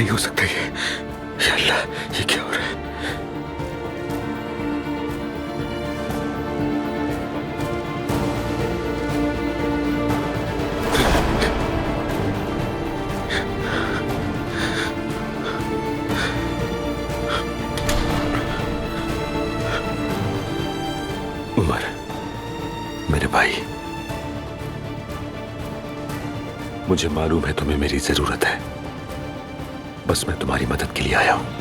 नहीं हो सकता ये। या अल्लाह, ये क्या हो रहा है? उमर, मेरे भाई, मुझे मालूम है तुम्हें मेरी जरूरत है। बस मैं तुम्हारी मदद के लिए आया हूं।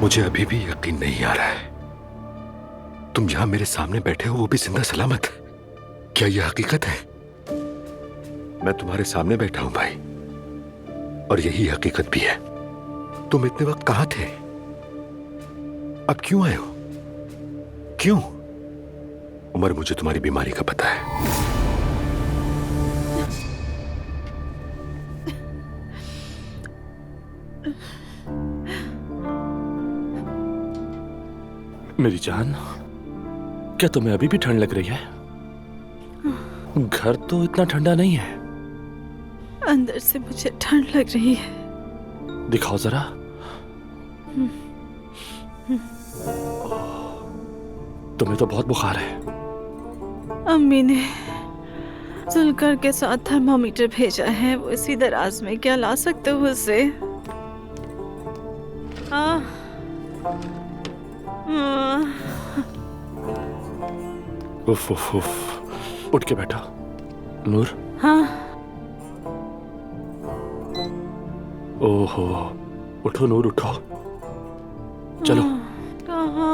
मुझे अभी भी यकीन नहीं आ रहा है तुम यहां मेरे सामने बैठे हो, वो भी जिंदा सलामत। क्या यह हकीकत है? मैं तुम्हारे सामने बैठा हूं भाई, और यही हकीकत भी है। तुम इतने वक्त कहां थे? अब क्यों आए हो? क्यों? उमर, मुझे तुम्हारी बीमारी का पता है। मेरी जान, क्या तुम्हें अभी भी ठंड लग रही है? घर तो इतना ठंडा नहीं है। अंदर से मुझे ठंड लग रही है। दिखाओ जरा। तुम्हें तो बहुत बुखार है। अम्मी ने जुल्कर के साथ थर्मामीटर भेजा है, वो इसी दराज में। क्या ला सकते हो उसे? उफ उफ उफ। उठ के बैठो नूर। हाँ। ओहो, उठो नूर, उठो। चलो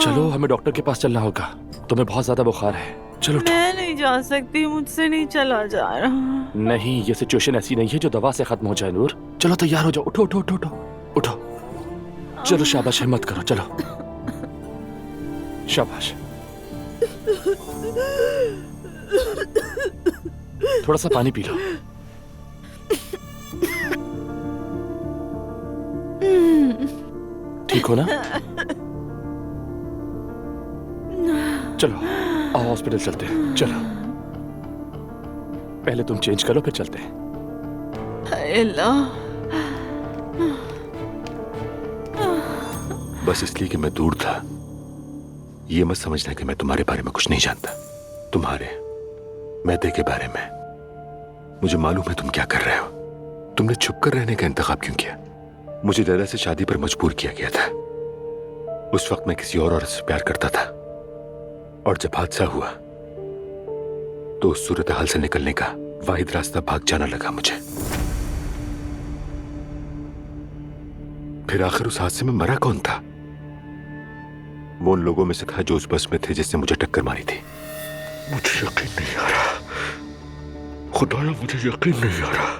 चलो, हमें डॉक्टर के पास चलना होगा। तुम्हें बहुत ज्यादा बुखार है। चलो उठो। मैं नहीं जा सकती, मुझसे नहीं चला जा रहा। नहीं, ये सिचुएशन ऐसी नहीं है जो दवा से खत्म हो जाए नूर। चलो तैयार हो जाओ, उठो उठो उठो उठो उठो। चलो शाबाश, हिम्मत करो, चलो शाबाश। थोड़ा सा पानी पी लो। ठीक हो ना? चलो आओ, हॉस्पिटल चलते हैं। चलो, पहले तुम चेंज करो, फिर चलते हैं। बस इसलिए कि मैं दूर था, ये मत समझना कि मैं तुम्हारे बारे में कुछ नहीं जानता। तुम्हारे मैदे के बारे में मुझे मालूम है तुम क्या कर रहे हो। तुमने छुप कर रहने का इंतखाब क्यों किया? मुझे लैला से शादी पर मजबूर किया गया था। उस वक्त मैं किसी और औरत से प्यार करता था, और जब हादसा हुआ तो उस सूरत हाल से निकलने का वाहिद रास्ता भाग जाना लगा मुझे। फिर आखिर उस हादसे में मरा कौन था? वो उन लोगों में से था जो उस बस में थे जिसने मुझे टक्कर मारी थी। मुझे यकीन नहीं आ रहा, खुदाया मुझे यकीन नहीं आ रहा,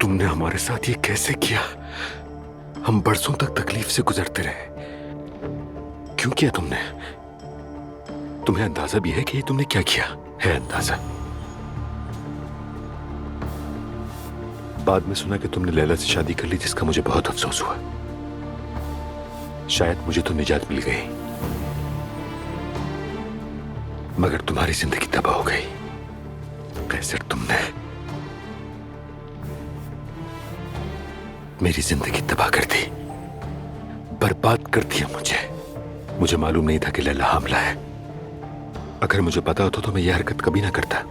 तुमने हमारे साथ ये कैसे किया? हम बरसों तक तकलीफ से गुजरते रहे। क्यों किया तुमने? तुम्हें अंदाजा भी है कि ये तुमने क्या किया है? अंदाजा? बाद में सुना कि तुमने लैला से शादी कर ली, जिसका मुझे बहुत अफसोस हुआ। शायद मुझे तो निजात मिल गई, मगर तुम्हारी जिंदगी तबाह हो गई। कैसे तुमने मेरी जिंदगी तबाह कर दी, बर्बाद कर दिया मुझे मालूम नहीं था कि लैला हामला है। अगर मुझे पता होता तो मैं यह हरकत कभी ना करता,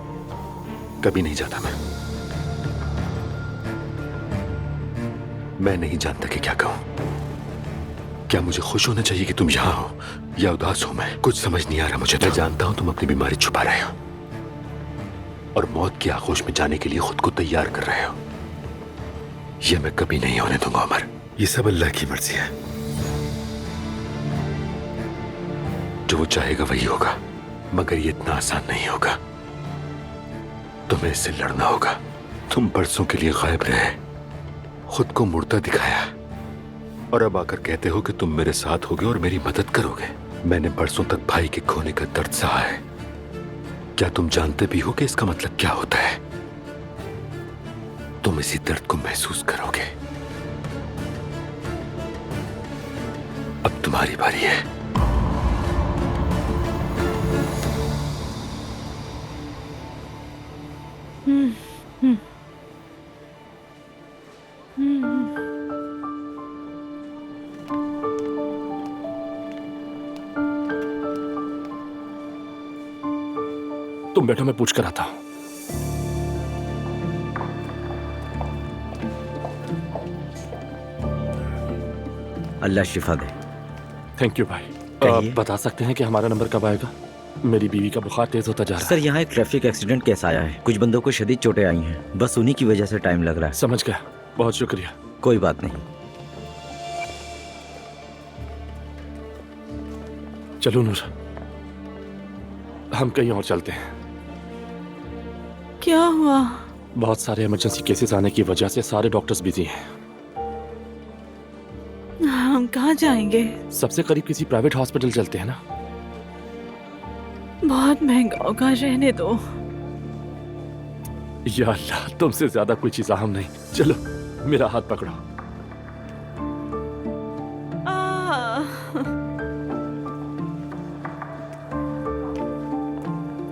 कभी नहीं जाता मैं। मैं नहीं जानता कि क्या कहूं। क्या मुझे खुश होना चाहिए कि तुम यहां हो या उदास हो? मैं कुछ समझ नहीं आ रहा मुझे। मैं जानता हूं तुम अपनी बीमारी छुपा रहे हो और मौत की आगोश में जाने के लिए खुद को तैयार कर रहे हो। यह मैं कभी नहीं होने दूंगा उमर। ये सब अल्लाह की मर्जी है। जो वो चाहेगा वही होगा, मगर ये इतना आसान नहीं होगा। तुम्हें इससे लड़ना होगा। तुम बरसों के लिए गायब रहे, खुद को मुड़ता दिखाया और अब आकर कहते हो कि तुम मेरे साथ होगे और मेरी मदद करोगे। मैंने बरसों तक भाई के खोने का दर्द सहा है। क्या तुम जानते भी हो कि इसका मतलब क्या होता है? तुम इसी दर्द को महसूस करोगे। अब तुम्हारी बारी है। तुम बैठो, मैं पूछ कर आता हूं। अल्लाह शिफा दे। थैंक यू भाई। कहिए। बता सकते हैं कि हमारा नंबर कब आएगा? मेरी बीवी का बुखार तेज होता जा रहा सर यहाँ एक ट्रैफिक एक्सीडेंट केस आया है। कुछ बंदों को शदीद चोटें आई हैं। बस उन्हीं की वजह से टाइम लग रहा है। समझ गया, बहुत शुक्रिया। कोई बात नहीं। चलो नूर, हम कहीं और चलते हैं। क्या हुआ? बहुत सारे इमरजेंसी केसेस आने की वजह से सारे डॉक्टर्स बिजी हैं। हम कहाँ जाएंगे? सबसे करीब किसी प्राइवेट हॉस्पिटल चलते हैं ना। बहुत महंगा होगा, रहने दो। या अल्लाह, तुमसे ज्यादा कोई चीज अहम नहीं। चलो मेरा हाथ पकड़ो।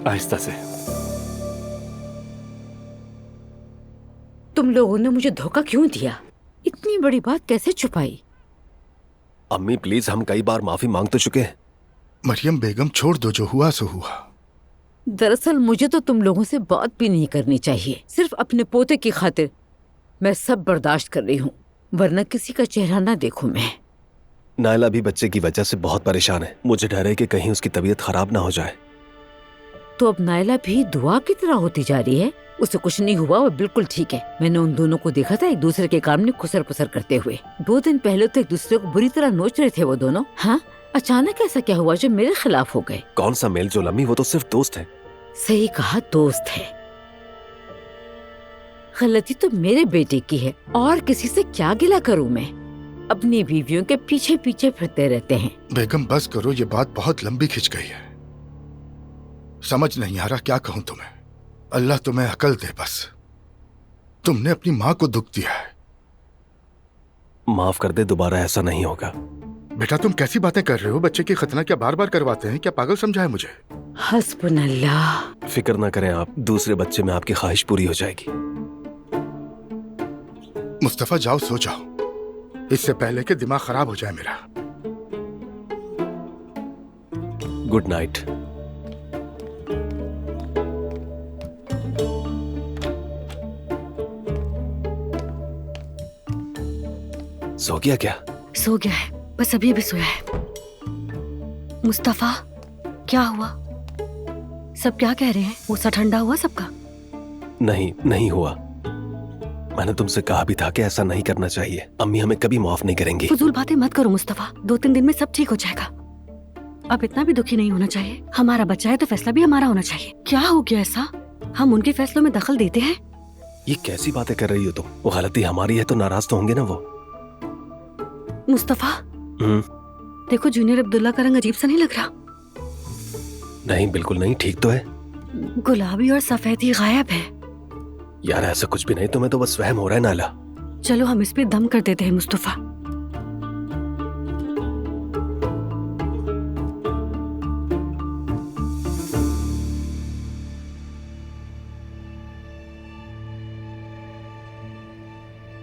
आहिस्ता से। तुम लोगों ने मुझे धोखा क्यों दिया? इतनी बड़ी बात कैसे छुपाई? अम्मी प्लीज, हम कई बार माफी मांग तो चुके हैं। मरियम बेगम, छोड़ दो, जो हुआ सो हुआ। दरअसल मुझे तो तुम लोगों से बात भी नहीं करनी चाहिए। सिर्फ अपने पोते की खातिर मैं सब बर्दाश्त कर रही हूँ, वरना किसी का चेहरा ना देखूं मैं। नायला भी बच्चे की वजह से बहुत परेशान है। मुझे डर है कि कहीं उसकी तबीयत खराब ना हो जाए। तो अब नायला भी दुआ की तरह होती जा रही है। उसे कुछ नहीं हुआ, वो बिल्कुल ठीक है। मैंने उन दोनों को देखा था एक दूसरे के काम में खुसर पुसर करते हुए। 2 दिन पहले तो एक दूसरे को बुरी तरह नोच रहे थे वो दोनों। हाँ, अचानक ऐसा क्या हुआ जो मेरे खिलाफ हो गए? कौन सा मेल जोल अम्मी, वो तो सिर्फ दोस्त है। सही कहा, दोस्त है। गलती तो मेरे बेटे की है, और किसी से क्या गिला करूं मैं? अपनी बीवियों के पीछे पीछे फिरते रहते हैं। बेगम बस करो, ये बात बहुत लंबी खिंच गई है। समझ नहीं आ रहा क्या कहूं तुम्हें। अल्लाह तुम्हें अकल दे बस। तुमने अपनी माँ को दुख दिया है। माफ कर दे, दोबारा ऐसा नहीं होगा। बेटा तुम कैसी बातें कर रहे हो? बच्चे की खतना क्या बार बार करवाते हैं? क्या पागल समझा है मुझे? हस्बुनल्लाह। फिक्र ना करें आप, दूसरे बच्चे में आपकी ख्वाहिश पूरी हो जाएगी। मुस्तफा जाओ, सो जाओ, इससे पहले कि दिमाग खराब हो जाए मेरा। Good night. सो गया क्या? सो गया है, बस अभी अभी सोया है। मुस्तफा, क्या हुआ? सब क्या कह रहे हैं? मुझसे ठंडा हुआ सबका? नहीं हुआ। मैंने तुमसे कहा भी था कि ऐसा नहीं करना चाहिए। अम्मी हमें कभी माफ नहीं करेंगी। फजूल बातें मत करो मुस्तफा, 2-3 दिन में सब ठीक हो जाएगा। अब इतना भी दुखी नहीं होना चाहिए। हमारा बच्चा है तो फैसला भी हमारा होना चाहिए। क्या हो गया ऐसा? हम उनके फैसलों में दखल देते हैं? ये कैसी बातें कर रही हो तुम? वो गलती हमारी है तो नाराज तो होंगे ना वो। मुस्तफा, देखो जूनियर अब्दुल्ला का रंग अजीब सा नहीं लग रहा? नहीं, बिल्कुल नहीं, ठीक तो है। गुलाबी और सफेदी गायब है। यार ऐसा कुछ भी नहीं, तुम्हें तो बस वहम हो रहा है नाला। चलो हम इस पे दम कर देते हैं मुस्तफा।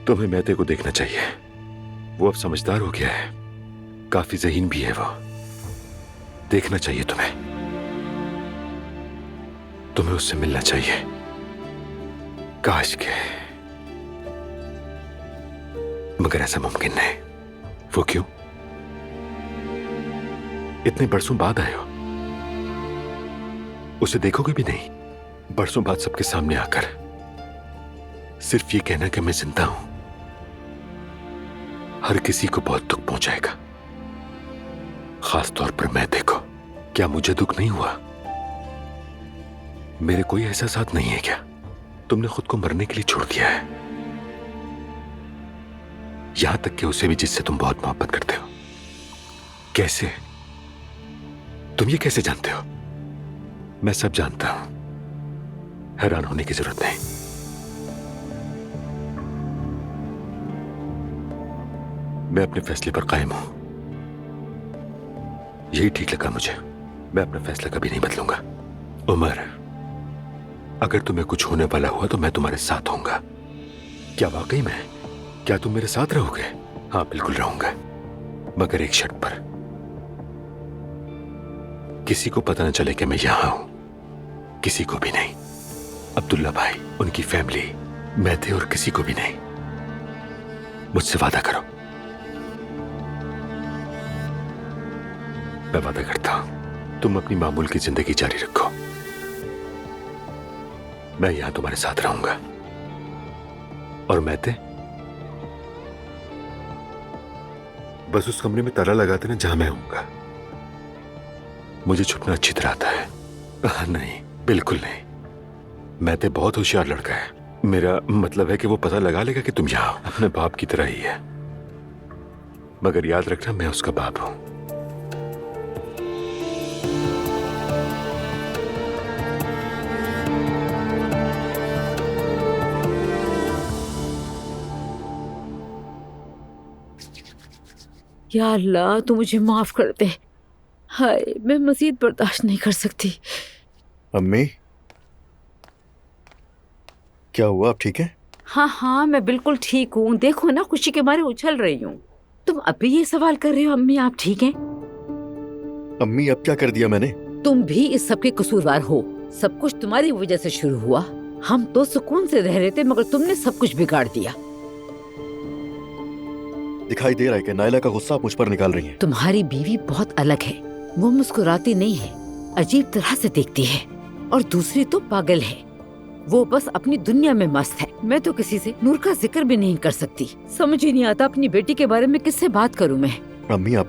तुम्हें मैते को देखना चाहिए। वो अब समझदार हो गया है, काफी ज़हीन भी है वो। देखना चाहिए तुम्हें उससे मिलना चाहिए। काश के, मगर ऐसा मुमकिन नहीं। वो क्यों? इतने बरसों बाद आए हो, उसे देखोगे भी नहीं? बरसों बाद सबके सामने आकर सिर्फ ये कहना कि मैं जिंदा हूं, हर किसी को बहुत दुख पहुंचाएगा। खास तौर पर मैं। देखो, क्या मुझे दुख नहीं हुआ? मेरे कोई एहसास नहीं है क्या? तुमने खुद को मरने के लिए छोड़ दिया है, यहां तक कि उसे भी जिससे तुम बहुत मोहब्बत करते हो। कैसे? तुम ये कैसे जानते हो? मैं सब जानता हूं, हैरान होने की जरूरत नहीं। मैं अपने फैसले पर कायम हूं, यही ठीक लगा मुझे। मैं अपना फैसला कभी नहीं बदलूंगा। उमर, अगर तुम्हें कुछ होने वाला हुआ तो मैं तुम्हारे साथ होऊंगा। क्या वाकई में? क्या तुम मेरे साथ रहोगे? हाँ, बिल्कुल रहूंगा, मगर एक शर्त पर। किसी को पता न चले कि मैं यहां हूं, किसी को भी नहीं। अब्दुल्ला भाई, उनकी फैमिली, मैं थे, और किसी को भी नहीं। मुझसे वादा करो। मैं वादा करता हूं, तुम अपनी मामूल की जिंदगी जारी रखो, मैं यहां तुम्हारे साथ रहूंगा। और मैं थे बस उस कमरे में ताला लगाते ना जहां मैं होऊंगा। मुझे छुपना अच्छी तरह आता है। नहीं, बिल्कुल नहीं। मैं तो बहुत होशियार लड़का है। मेरा मतलब है कि वो पता लगा लेगा कि तुम यहां हो। अपने बाप की तरह ही है, मगर याद रखना मैं उसका बाप हूं। या अल्लाह, तू मुझे माफ कर दे। हाय, मैं मजीद बर्दाश्त नहीं कर सकती। अम्मी, क्या हुआ? आप ठीक है? हाँ हाँ, मैं बिल्कुल ठीक हूँ। देखो ना, खुशी के मारे उछल रही हूँ। तुम अभी ये सवाल कर रहे हो अम्मी आप ठीक हैं? अम्मी, अब क्या कर दिया मैंने? तुम भी इस सब के कसूरवार हो। सब कुछ तुम्हारी वजह से शुरू हुआ। हम तो सुकून से रह रहे थे, मगर तुमने सब कुछ बिगाड़ दिया। दिखाई दे रहा है कि नायला का गुस्सा आप मुझ पर निकाल रही हैं। तुम्हारी बीवी बहुत अलग है। वो मुस्कुराती नहीं है, अजीब तरह से देखती है, और दूसरी तो पागल है। वो बस अपनी दुनिया में मस्त है। मैं तो किसी से नूर का जिक्र भी नहीं कर सकती। समझ ही नहीं आता अपनी बेटी के बारे में किससे बात करूं मैं। अम्मी, आप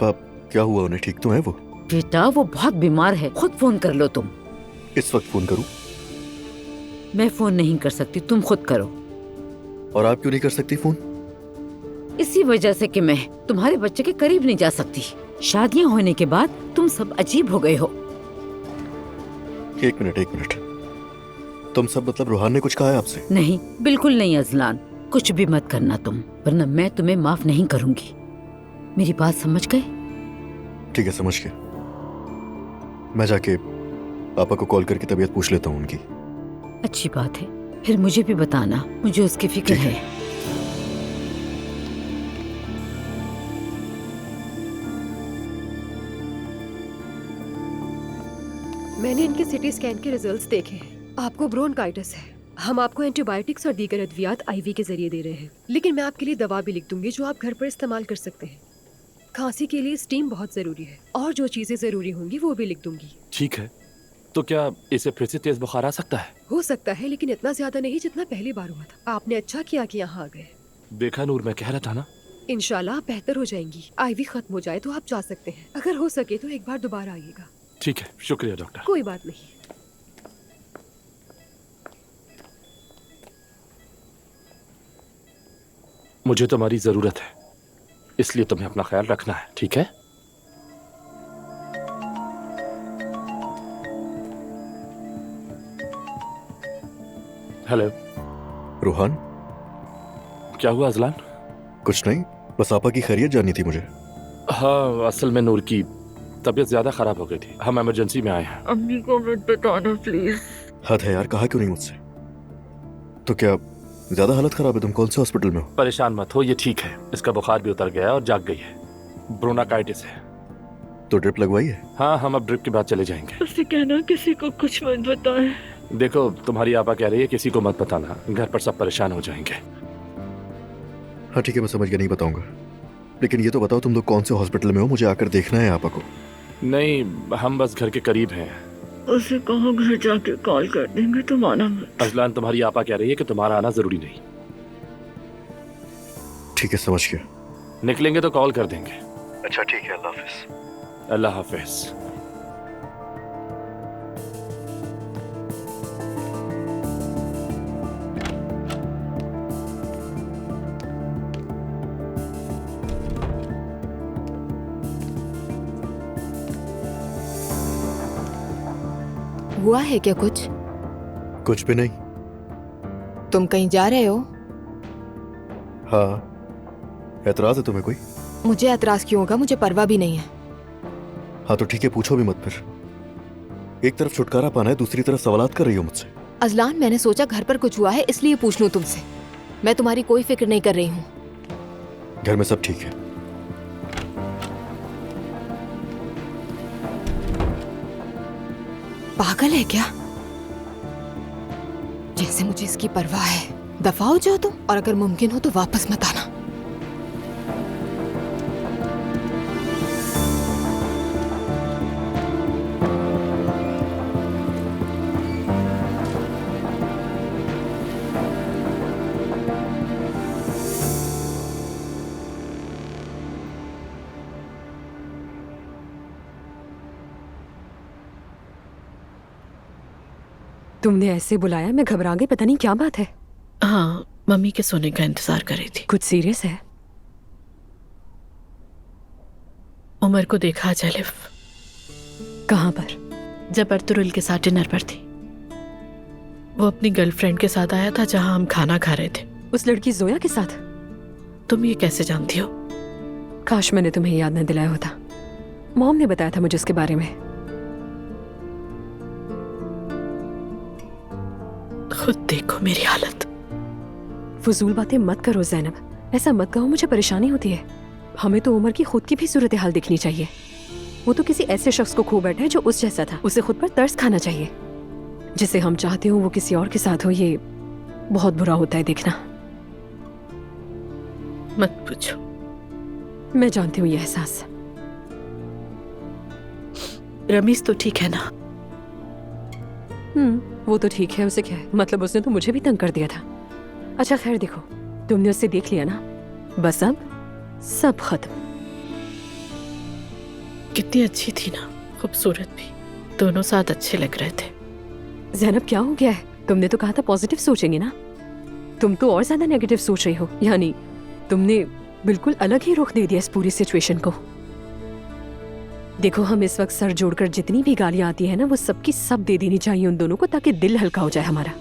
क्या हुआ? उन्हें ठीक तो है वो? बेटा, वो बहुत बीमार है। खुद फोन कर लो तुम। इस वक्त फोन करूं? मैं फोन नहीं कर सकती, तुम खुद करो। और आप क्यों नहीं कर सकती फोन? इसी वजह से कि मैं तुम्हारे बच्चे के करीब नहीं जा सकती। शादियां होने के बाद तुम सब अजीब हो गए हो। एक मिनट। तुम सब मतलब रूहान ने कुछ कहा है आपसे? नहीं, बिल्कुल नहीं अजलान, कुछ भी मत करना तुम, वरना मैं तुम्हें माफ नहीं करूंगी। मेरी बात समझ गए? ठीक है, समझ गया। मैं जाके पापा को कॉल करके तबीयत पूछ लेता हूँ उनकी। अच्छी बात है, फिर मुझे भी बताना, मुझे उसकी फिक्र है। मैंने इनके सिटी स्कैन के रिजल्ट्स देखे हैं। आपको ब्रोंकाइटिस है। हम आपको एंटीबायोटिक्स और दीगर अद्वियात आईवी के जरिए दे रहे हैं, लेकिन मैं आपके लिए दवा भी लिख दूंगी जो आप घर पर इस्तेमाल कर सकते हैं। खांसी के लिए स्टीम बहुत जरूरी है, और जो चीजें जरूरी होंगी वो भी लिख दूंगी। ठीक है, तो क्या इसे फिर से तेज बुखार आ सकता है? हो सकता है, लेकिन इतना ज्यादा नहीं जितना पहली बार हुआ था। आपने अच्छा किया कि यहाँ आ गए। देखा नूर, मैं कह रहा था ना। इंशाल्लाह आप बेहतर हो जाएंगी। आईवी खत्म हो जाए तो आप जा सकते हैं। अगर हो सके तो एक बार दोबारा आइएगा। ठीक है, शुक्रिया डॉक्टर। कोई बात नहीं। मुझे तुम्हारी जरूरत है, इसलिए तुम्हें अपना ख्याल रखना है, ठीक है? हेलो रूहान, क्या हुआ अजलान? कुछ नहीं, बस आपा की खैरियत जाननी थी मुझे। हाँ, असल में नूर की तबीयत ज्यादा खराब हो गई थी। हम इमरजेंसी में आए हैं। अम्मी को मत बताना प्लीज। हद है यार, कहा क्यों नहीं मुझसे? तो क्या ज्यादा हालत खराब है? तुम कौन से हॉस्पिटल में हो? परेशान मत हो, ये ठीक है। इसका बुखार भी उतर गया है और जाग गई है। ब्रोंकाइटिस है। तो ड्रिप लगवाई है? हाँ, हम अब ड्रिप के बाद चले जाएंगे। उससे कहना किसी को कुछ मत बताएं। देखो, तुम्हारी आपा कह रही है किसी को मत बताना, घर पर सब परेशान हो जाएंगे। हाँ ठीक है, मैं समझ गया, नहीं बताऊंगा। लेकिन ये तो बताओ तुम लोग कौन से हॉस्पिटल में हो, मुझे आकर देखना है आपा को। नहीं, हम बस घर के करीब हैं। उसे कहो घर जाके कॉल कर देंगे, तुम आना मत। अजलान, तुम्हारी आपा कह रही है कि तुम्हारा आना जरूरी नहीं। ठीक है, समझ गया। निकलेंगे तो कॉल कर देंगे। अच्छा ठीक है, अल्लाह हाफिज। अल्लाह हाफिज। हुआ है क्या कुछ? कुछ भी नहीं। तुम कहीं जा रहे हो? हाँ, एतराज है तुम्हें कोई? मुझे एतराज क्यों होगा, मुझे परवाह भी नहीं है। हाँ तो ठीक है, पूछो भी मत फिर। एक तरफ छुटकारा पाना है, दूसरी तरफ सवालात कर रही हो मुझसे। अजलान, मैंने सोचा घर पर कुछ हुआ है इसलिए पूछ लूं तुमसे। मैं तुम्हारी कोई फिक्र नहीं कर रही हूँ। घर में सब ठीक है। पागल है क्या? जैसे मुझे इसकी परवाह है। दफा हो जाओ तुम, और अगर मुमकिन हो तो वापस मत आना। तुमने ऐसे बुलाया, मैं घबरा गई। पता नहीं क्या बात है। हाँ, मम्मी के सोने का इंतजार कर रही थी। कुछ सीरियस है? उमर को देखा आज अलिफ। कहाँ पर? जब अर्तुरुल के साथ डिनर पर थी। वो अपनी गर्लफ्रेंड के साथ आया था जहाँ हम खाना खा रहे थे। उस लड़की जोया के साथ? तुम ये कैसे जानती हो? काश मैंने तुम्हें याद न दिलाया होता। मॉम ने बताया था मुझे उसके बारे में। खुद देखो मेरी हालत। फजूल बातें मत करो ज़ैनब, ऐसा मत कहो, मुझे परेशानी होती है। हमें तो उमर की खुद की भी सूरत हाल देखनी चाहिए। वो तो किसी ऐसे शख्स को खो बैठा है जो उस जैसा था। उसे खुद पर तरस खाना चाहिए। जिसे हम चाहते हो वो किसी और के साथ हो, ये बहुत बुरा होता है देखना। मत पूछो। मैं जानती हूँ ये एहसास। रमीज तो ठीक है ना? वो तो ठीक है, उसे क्या है, मतलब उसने तो मुझे भी तंग कर दिया था। अच्छा खैर, देखो तुमने उससे देख लिया ना, बस अब सब खत्म। कितनी अच्छी थी ना, खूबसूरत भी, दोनों साथ अच्छे लग रहे थे। ज़ैनब क्या हो गया है? तुमने तो कहा था पॉजिटिव सोचेंगे ना, तुम तो और ज्यादा नेगेटिव सोच रही हो। यानी तुमने बिल्कुल अलग ही रुख दे दिया इस पूरी सिचुएशन को। देखो, हम इस वक्त सर जोड़कर जितनी भी गालियां आती है ना, वो सबकी सब दे देनी चाहिए उन दोनों को, ताकि दिल हल्का हो जाए हमारा।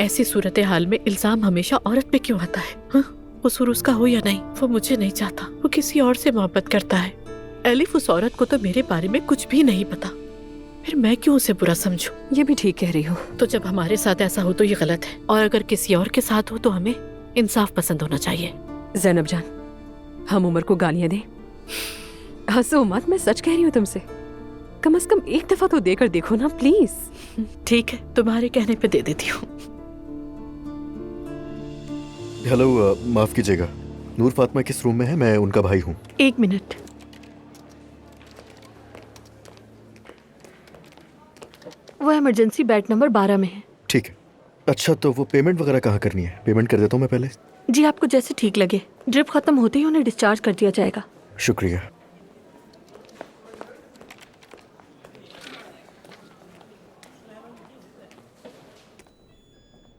ऐसी सूरत हाल में इल्जाम हमेशा औरत पे क्यों आता है? हाँ? कसूर उसका हो या नहीं, वो मुझे नहीं चाहता। वो किसी और से मोहब्बत करता है। एलिफ, उस औरत को तो मेरे बारे में कुछ भी नहीं पता, फिर मैं क्यों उसे बुरा समझूं? ये भी ठीक कह रही हो। तो जब हमारे साथ ऐसा हो तो ये गलत है, और अगर किसी और के साथ हो तो हमें इंसाफ पसंद होना चाहिए। ज़ैनब जान, हम उमर को गालियां दें? हंसो मत, मैं सच कह रही हूँ तुमसे। कम से कम एक दफा तो देकर देखो ना प्लीज। ठीक है, तुम्हारे कहने पे दे देती हूँ। हेलो, माफ कीजिएगा, नूर फातिमा किस रूम में है? मैं उनका भाई हूँ। 1 मिनट। वो इमरजेंसी बेड नंबर 12 में है। ठीक है। अच्छा, तो वो पेमेंट वगैरह कहाँ करनी है? पेमेंट कर देता हूँ मैं पहले। जी, आपको जैसे ठीक लगे। ड्रिप खत्म होते ही उन्हें डिस्चार्ज कर दिया जाएगा। शुक्रिया।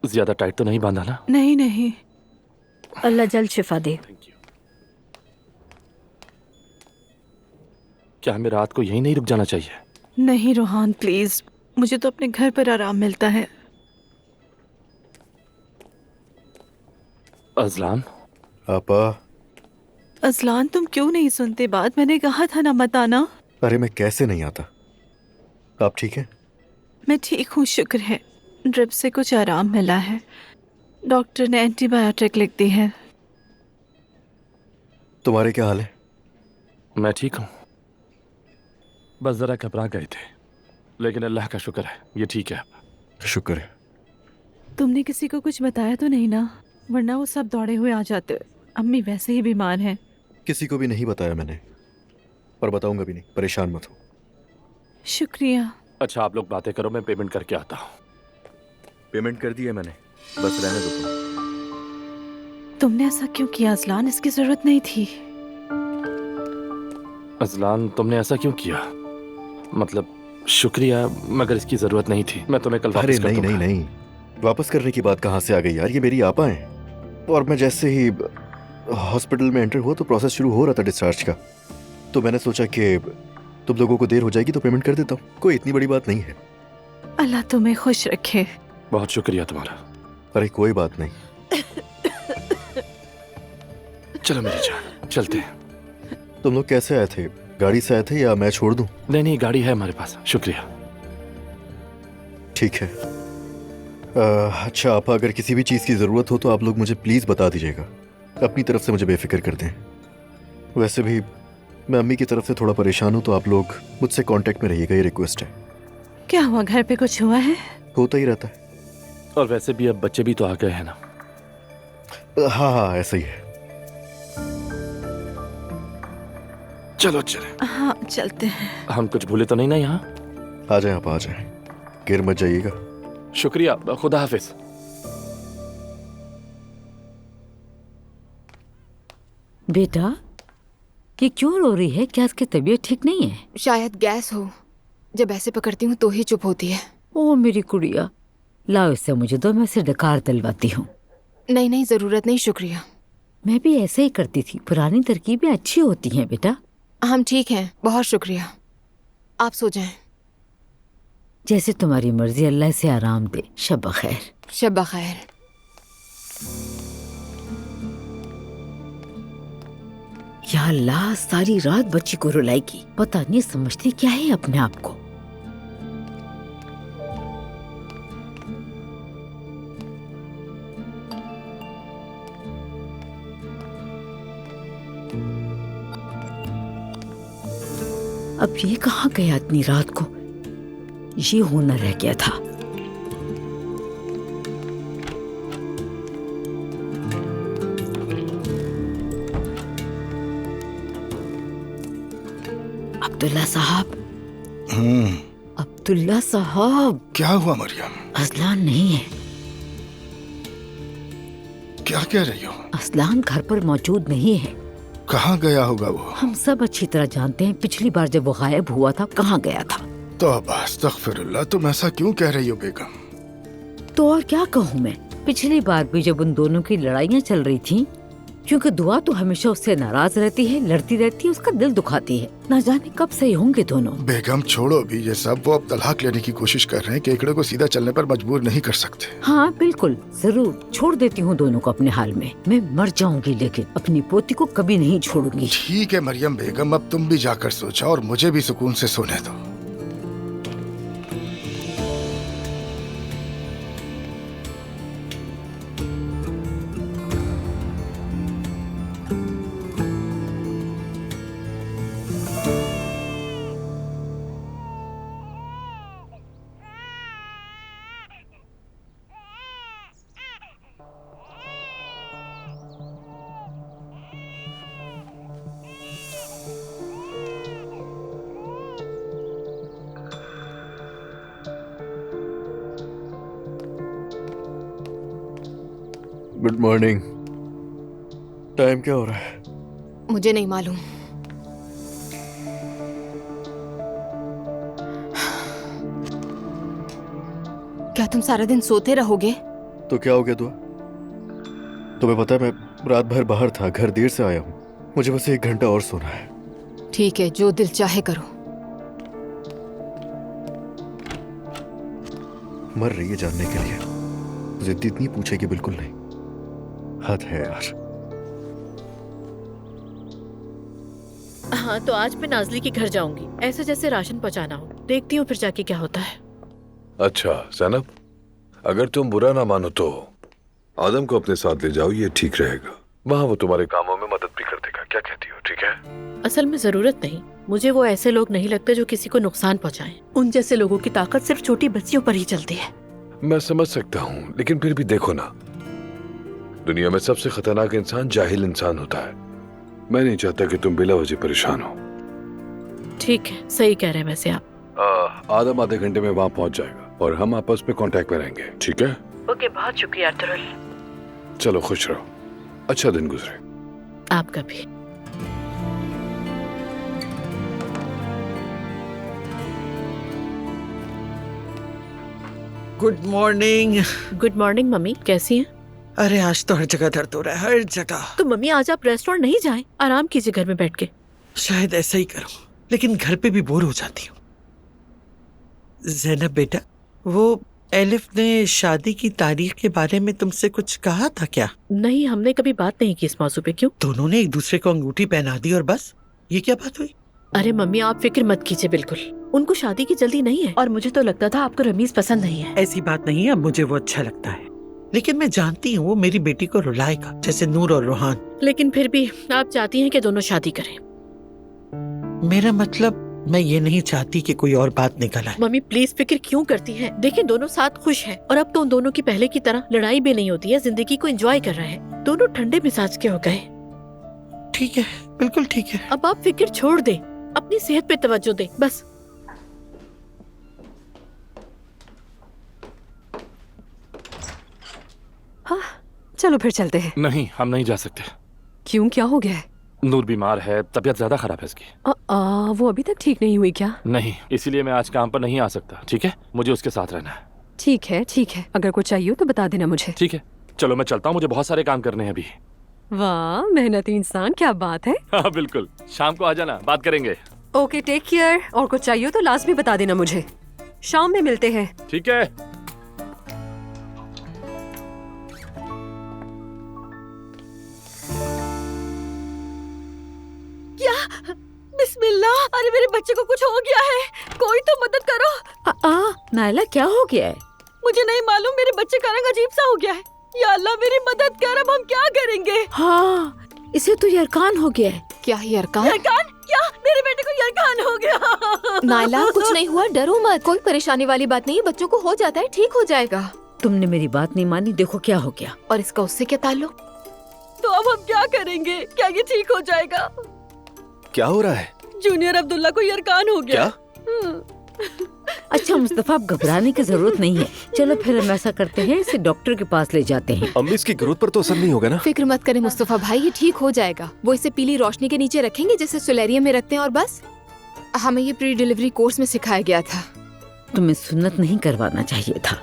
ज्यादा टाइट तो नहीं बांधा ना? नहीं नहीं। अल्लाह जल्द शिफा दे। क्या हमें रात को यहीं नहीं रुक जाना चाहिए? नहीं रोहान प्लीज, मुझे तो अपने घर पर आराम मिलता है। अजलान। आपा। अजलान, तुम क्यों नहीं सुनते बात? मैंने कहा था ना मत आना। अरे मैं कैसे नहीं आता। आप ठीक हैं? मैं ठीक हूँ, शुक्र है। ड्रिप से कुछ आराम मिला है। डॉक्टर ने एंटीबायोटिक लिख दी है। तुम्हारे क्या हाल है? मैं ठीक हूँ, बस जरा घबरा गए थे, लेकिन अल्लाह का शुक्र है ये ठीक है। शुक्र है। तुमने किसी को कुछ बताया तो नहीं ना? वरना वो सब दौड़े हुए आ जाते। अम्मी वैसे ही बीमार हैं। किसी को भी नहीं बताया मैंने, और बताऊंगा भी नहीं, परेशान मत हो। शुक्रिया। अच्छा आप लोग बातें करो, मैं पेमेंट करके आता हूँ। पेमेंट कर दी है मैंने, बस रहने दो तुम। तुमने ऐसा क्यों किया अजलान? इसकी जरूरत नहीं थी। अजलान तुमने ऐसा क्यों किया? मतलब शुक्रिया, मगर इसकी जरूरत नहीं थी। मैं तुम्हें कल अरे वापस कर नहीं दूंगा। नहीं नहीं, वापस करने की बात कहाँ से आ गई यार, ये मेरी आपा है। और मैं जैसे ही हॉस्पिटल में एंटर हुआ तो प्रोसेस शुरू हो रहा था डिस्चार्ज का, तो मैंने सोचा कि तुम लोगों को देर हो जाएगी तो पेमेंट कर देता हूँ, कोई इतनी बड़ी बात नहीं है। अल्लाह तुम्हें खुश रखे। बहुत शुक्रिया तुम्हारा। अरे कोई बात नहीं। चलो मेरी जान, चलते हैं। तुम लोग कैसे आए थे, गाड़ी से आए थे या मैं छोड़ दूं? नहीं नहीं, गाड़ी है हमारे पास। शुक्रिया। ठीक है। अच्छा आपा, अगर किसी भी चीज़ की ज़रूरत हो तो आप लोग मुझे प्लीज़ बता दीजिएगा, अपनी तरफ से मुझे बेफिक्र कर दें। वैसे भी मैं अम्मी की तरफ से थोड़ा परेशान हूँ, तो आप लोग मुझसे कांटेक्ट में रहिएगा, ये रिक्वेस्ट है। क्या हुआ, घर पे कुछ हुआ है? होता ही रहता है। और वैसे भी अब बच्चे भी तो आ गए हैं ना। हाँ हाँ ऐसा ही है। चलो चले। हाँ चलते हैं। हम कुछ भूले तो नहीं ना यहाँ? आ जाए आप, आ जाए, गिर मत जाइएगा। शुक्रिया, खुदा हाफिज। बेटा ये क्यों रो रही है? क्या इसकी तबीयत ठीक नहीं है? शायद गैस हो, जब ऐसे पकड़ती हूँ तो ही चुप होती है। ओ मेरी गुड़िया, लाओ इससे मुझे दो, मैं इसे डकार दिलवाती हूँ। नहीं नहीं, जरूरत नहीं, शुक्रिया। मैं भी ऐसे ही करती थी, पुरानी तरकीबें अच्छी होती हैं बेटा। हम ठीक हैं, बहुत शुक्रिया। आप सो जाएं। जैसे तुम्हारी मर्जी, अल्लाह से आराम दे। शब बखैर। शब बखैर। या अल्लाह, सारी रात बच्ची को रुलाएगी, पता नहीं समझती क्या है अपने आप को। अब ये कहाँ गया इतनी रात को? ये होना रह गया था। अब्दुल्ला साहब। अब्दुल्ला साहब। क्या हुआ मरियम? असलान नहीं है। क्या कह रही हो? असलान घर पर मौजूद नहीं है। कहाँ गया होगा वो? हम सब अच्छी तरह जानते हैं, पिछली बार जब वो गायब हुआ था कहाँ गया था। तौबा अस्तगफिरुल्लाह, तुम ऐसा क्यों कह रही हो बेगम? तो और क्या कहूँ मैं, पिछली बार भी जब उन दोनों की लड़ाइयाँ चल रही थी, क्योंकि दुआ तो हमेशा उससे नाराज रहती है, लड़ती रहती है, उसका दिल दुखाती है, ना जाने कब सही होंगे दोनों। बेगम छोड़ो भी ये सब, वो अब तलाक लेने की कोशिश कर रहे हैं, केकड़े को सीधा चलने पर मजबूर नहीं कर सकते। हाँ बिल्कुल, जरूर छोड़ देती हूँ दोनों को अपने हाल में। मैं मर जाऊंगी लेकिन अपनी पोती को कभी नहीं छोड़ूंगी। ठीक है मरियम बेगम, अब तुम भी जाकर सोचा और मुझे भी सुकून से सोने दो। Good morning. टाइम क्या हो रहा है? मुझे नहीं मालूम। क्या तुम सारा दिन सोते रहोगे? तो क्या हो गया दुआ? तुम्हें पता है मैं रात भर बाहर था, घर देर से आया हूँ, मुझे बस 1 घंटा और सोना है। ठीक है, जो दिल चाहे करो। मर रही है जानने के लिए, जिद्दी इतनी पूछेगी बिल्कुल नहीं, हद है यार। हाँ तो आज मैं नाजली के घर जाऊंगी, ऐसे जैसे राशन पहुंचाना हो। देखती हूँ फिर जाके क्या होता है। अच्छा ज़ैनब, अगर तुम बुरा ना मानो तो आदम को अपने साथ ले जाओ, ये ठीक रहेगा। वहाँ वो तुम्हारे कामों में मदद भी कर देगा। क्या कहती हो? ठीक है? असल में जरूरत नहीं, मुझे वो ऐसे लोग नहीं लगते जो किसी को नुकसान पहुंचाएं। उन जैसे लोगों की ताकत सिर्फ छोटी बच्चियों पर ही चलती है। मैं समझ सकता हूँ, लेकिन फिर भी देखो ना, दुनिया में सबसे खतरनाक इंसान जाहिल इंसान होता है। मैं नहीं चाहता कि तुम बिला वजह परेशान हो। ठीक है, सही कह रहे हैं वैसे आप। आधे घंटे में वहां पहुंच जाएगा और हम आपस में कांटेक्ट में रहेंगे, ठीक है? ओके, बहुत शुक्रिया अर्तुगरुल। चलो खुश रहो, अच्छा दिन गुजरे। आपका भी। Good morning. Good morning mummy, कैसी हैं? अरे आज तो हर जगह दर्द हो रहा है, हर जगह। तो मम्मी आज आप रेस्टोरेंट नहीं जाएं, आराम कीजिए घर में बैठ के। शायद ऐसा ही करूं, लेकिन घर पे भी बोर हो जाती हूँ। ज़ैनब बेटा, वो एलिफ ने शादी की तारीख के बारे में तुमसे कुछ कहा था क्या? नहीं, हमने कभी बात नहीं की इस मौजू पे। क्यों? दोनों ने एक दूसरे को अंगूठी पहना दी और बस, ये क्या बात हुई? अरे मम्मी आप फिक्र मत कीजिए, बिल्कुल उनको शादी की जल्दी नहीं है। और मुझे तो लगता था आपको रमीज पसंद नहीं है। ऐसी बात नहीं है, अब मुझे वो अच्छा लगता है, लेकिन मैं जानती हूँ वो मेरी बेटी को रुलाएगा, जैसे नूर और रोहान। लेकिन फिर भी आप चाहती हैं कि दोनों शादी करें। मेरा मतलब मैं ये नहीं चाहती कि कोई और बात निकल आए। मम्मी प्लीज फिक्र क्यों करती हैं? देखिए दोनों साथ खुश हैं और अब तो उन दोनों की पहले की तरह लड़ाई भी नहीं होती है, जिंदगी को एंजॉय कर रहे हैं। दोनों ठंडे मिजाज के हो गए। ठीक है, बिल्कुल ठीक है। अब आप फिक्र छोड़ दे, अपनी सेहत पे तवज्जो दे बस। हाँ, चलो फिर चलते हैं। नहीं, हम नहीं जा सकते। क्यों, क्या हो गया है? नूर बीमार है, तबीयत ज्यादा खराब है इसकी। वो अभी तक ठीक नहीं हुई क्या? नहीं, इसीलिए मैं आज काम पर नहीं आ सकता, ठीक है? मुझे उसके साथ रहना है। ठीक है ठीक है, अगर कुछ चाहिए हो तो बता देना मुझे। ठीक है, चलो मैं चलता हूँ, मुझे बहुत सारे काम करने हैं अभी। वाह, मेहनती इंसान, क्या बात है। हाँ बिल्कुल, शाम को आ जाना, बात करेंगे। Okay, take care. और कुछ चाहिए हो तो लाजमी बता देना मुझे। शाम में मिलते हैं। ठीक है। क्या? बिस्मिल्लाह, अरे मेरे बच्चे को कुछ हो गया है, कोई तो मदद करो। नायला क्या हो गया है? मुझे नहीं मालूम, मेरे बच्चे का रंग अजीब सा हो गया है। या अल्लाह मेरी मदद कर, अब हम क्या करेंगे? हाँ, इसे तो यरकान हो गया है। क्या यरकान? यरकान? क्या मेरे बेटे को यरकान हो गया? नायला कुछ नहीं हुआ, डरो मत, कोई परेशानी वाली बात नहीं है, बच्चों को हो जाता है, ठीक हो जाएगा। तुमने मेरी बात नहीं मानी, देखो क्या हो गया। और इसका उससे क्या ताल्लुक? तो अब हम क्या करेंगे? क्या ये ठीक हो जाएगा? क्या हो रहा है? जूनियर अब्दुल्ला को यरकान हो गया। अच्छा मुस्तफा, अब घबराने की जरूरत नहीं है। चलो फिर हम ऐसा करते हैं, इसे डॉक्टर के पास ले जाते हैं। अम्मी इसकी ग्रोथ पर तो असर नहीं होगा ना? फिक्र मत करें मुस्तफा भाई, ये ठीक हो जाएगा। वो इसे पीली रोशनी के नीचे रखेंगे जैसे सोलेरियम में रखते हैं, और बस। हमें ये प्री डिलीवरी कोर्स में सिखाया गया था। तुम्हें सुन्नत नहीं करवाना चाहिए था।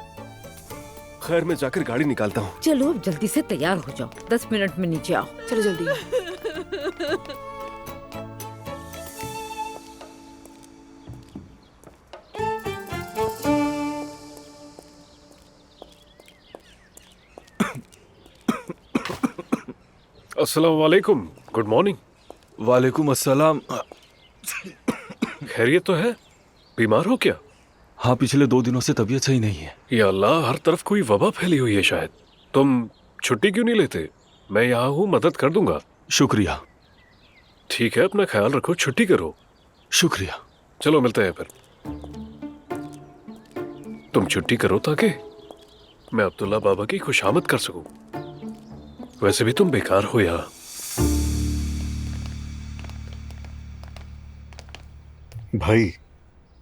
खैर मैं जाकर गाड़ी निकालता हूँ। चलो अब जल्दी से तैयार हो जाओ, 10 मिनट में नीचे आओ। चलो जल्दी। अस्सलाम वालेकुम। Good morning. वालेकुम अस्सलाम। खैरियत तो है? बीमार हो क्या? हाँ, पिछले 2 दिनों से तबीयत सही नहीं है। या अल्लाह, हर तरफ कोई वबा फैली हुई है शायद। तुम छुट्टी क्यों नहीं लेते? मैं यहाँ हूँ, मदद कर दूंगा। शुक्रिया। ठीक है, अपना ख्याल रखो, छुट्टी करो। शुक्रिया। चलो मिलते हैं फिर। तुम छुट्टी करो ताकि मैं अब्दुल्ला बाबा की खुशामद कर सकूं। वैसे भी तुम बेकार हो यहाँ। भाई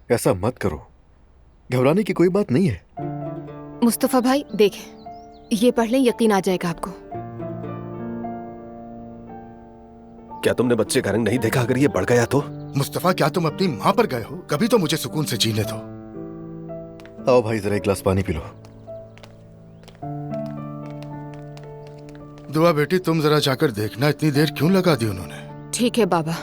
ऐसा मत करो, घबराने की कोई बात नहीं है। मुस्तफा भाई देखें, ये पढ़ लें, यकीन आ जाएगा आपको। क्या तुमने बच्चे का रंग नहीं देखा? अगर ये बढ़ गया तो? मुस्तफा, क्या तुम अपनी माँ पर गए हो? कभी तो मुझे सुकून से जीने दो। आओ भाई, जरा एक गिलास पानी पी लो। दुआ बेटी, तुम जरा जाकर देखना, इतनी देर क्यों लगा दी उन्होंने? ठीक है बाबा।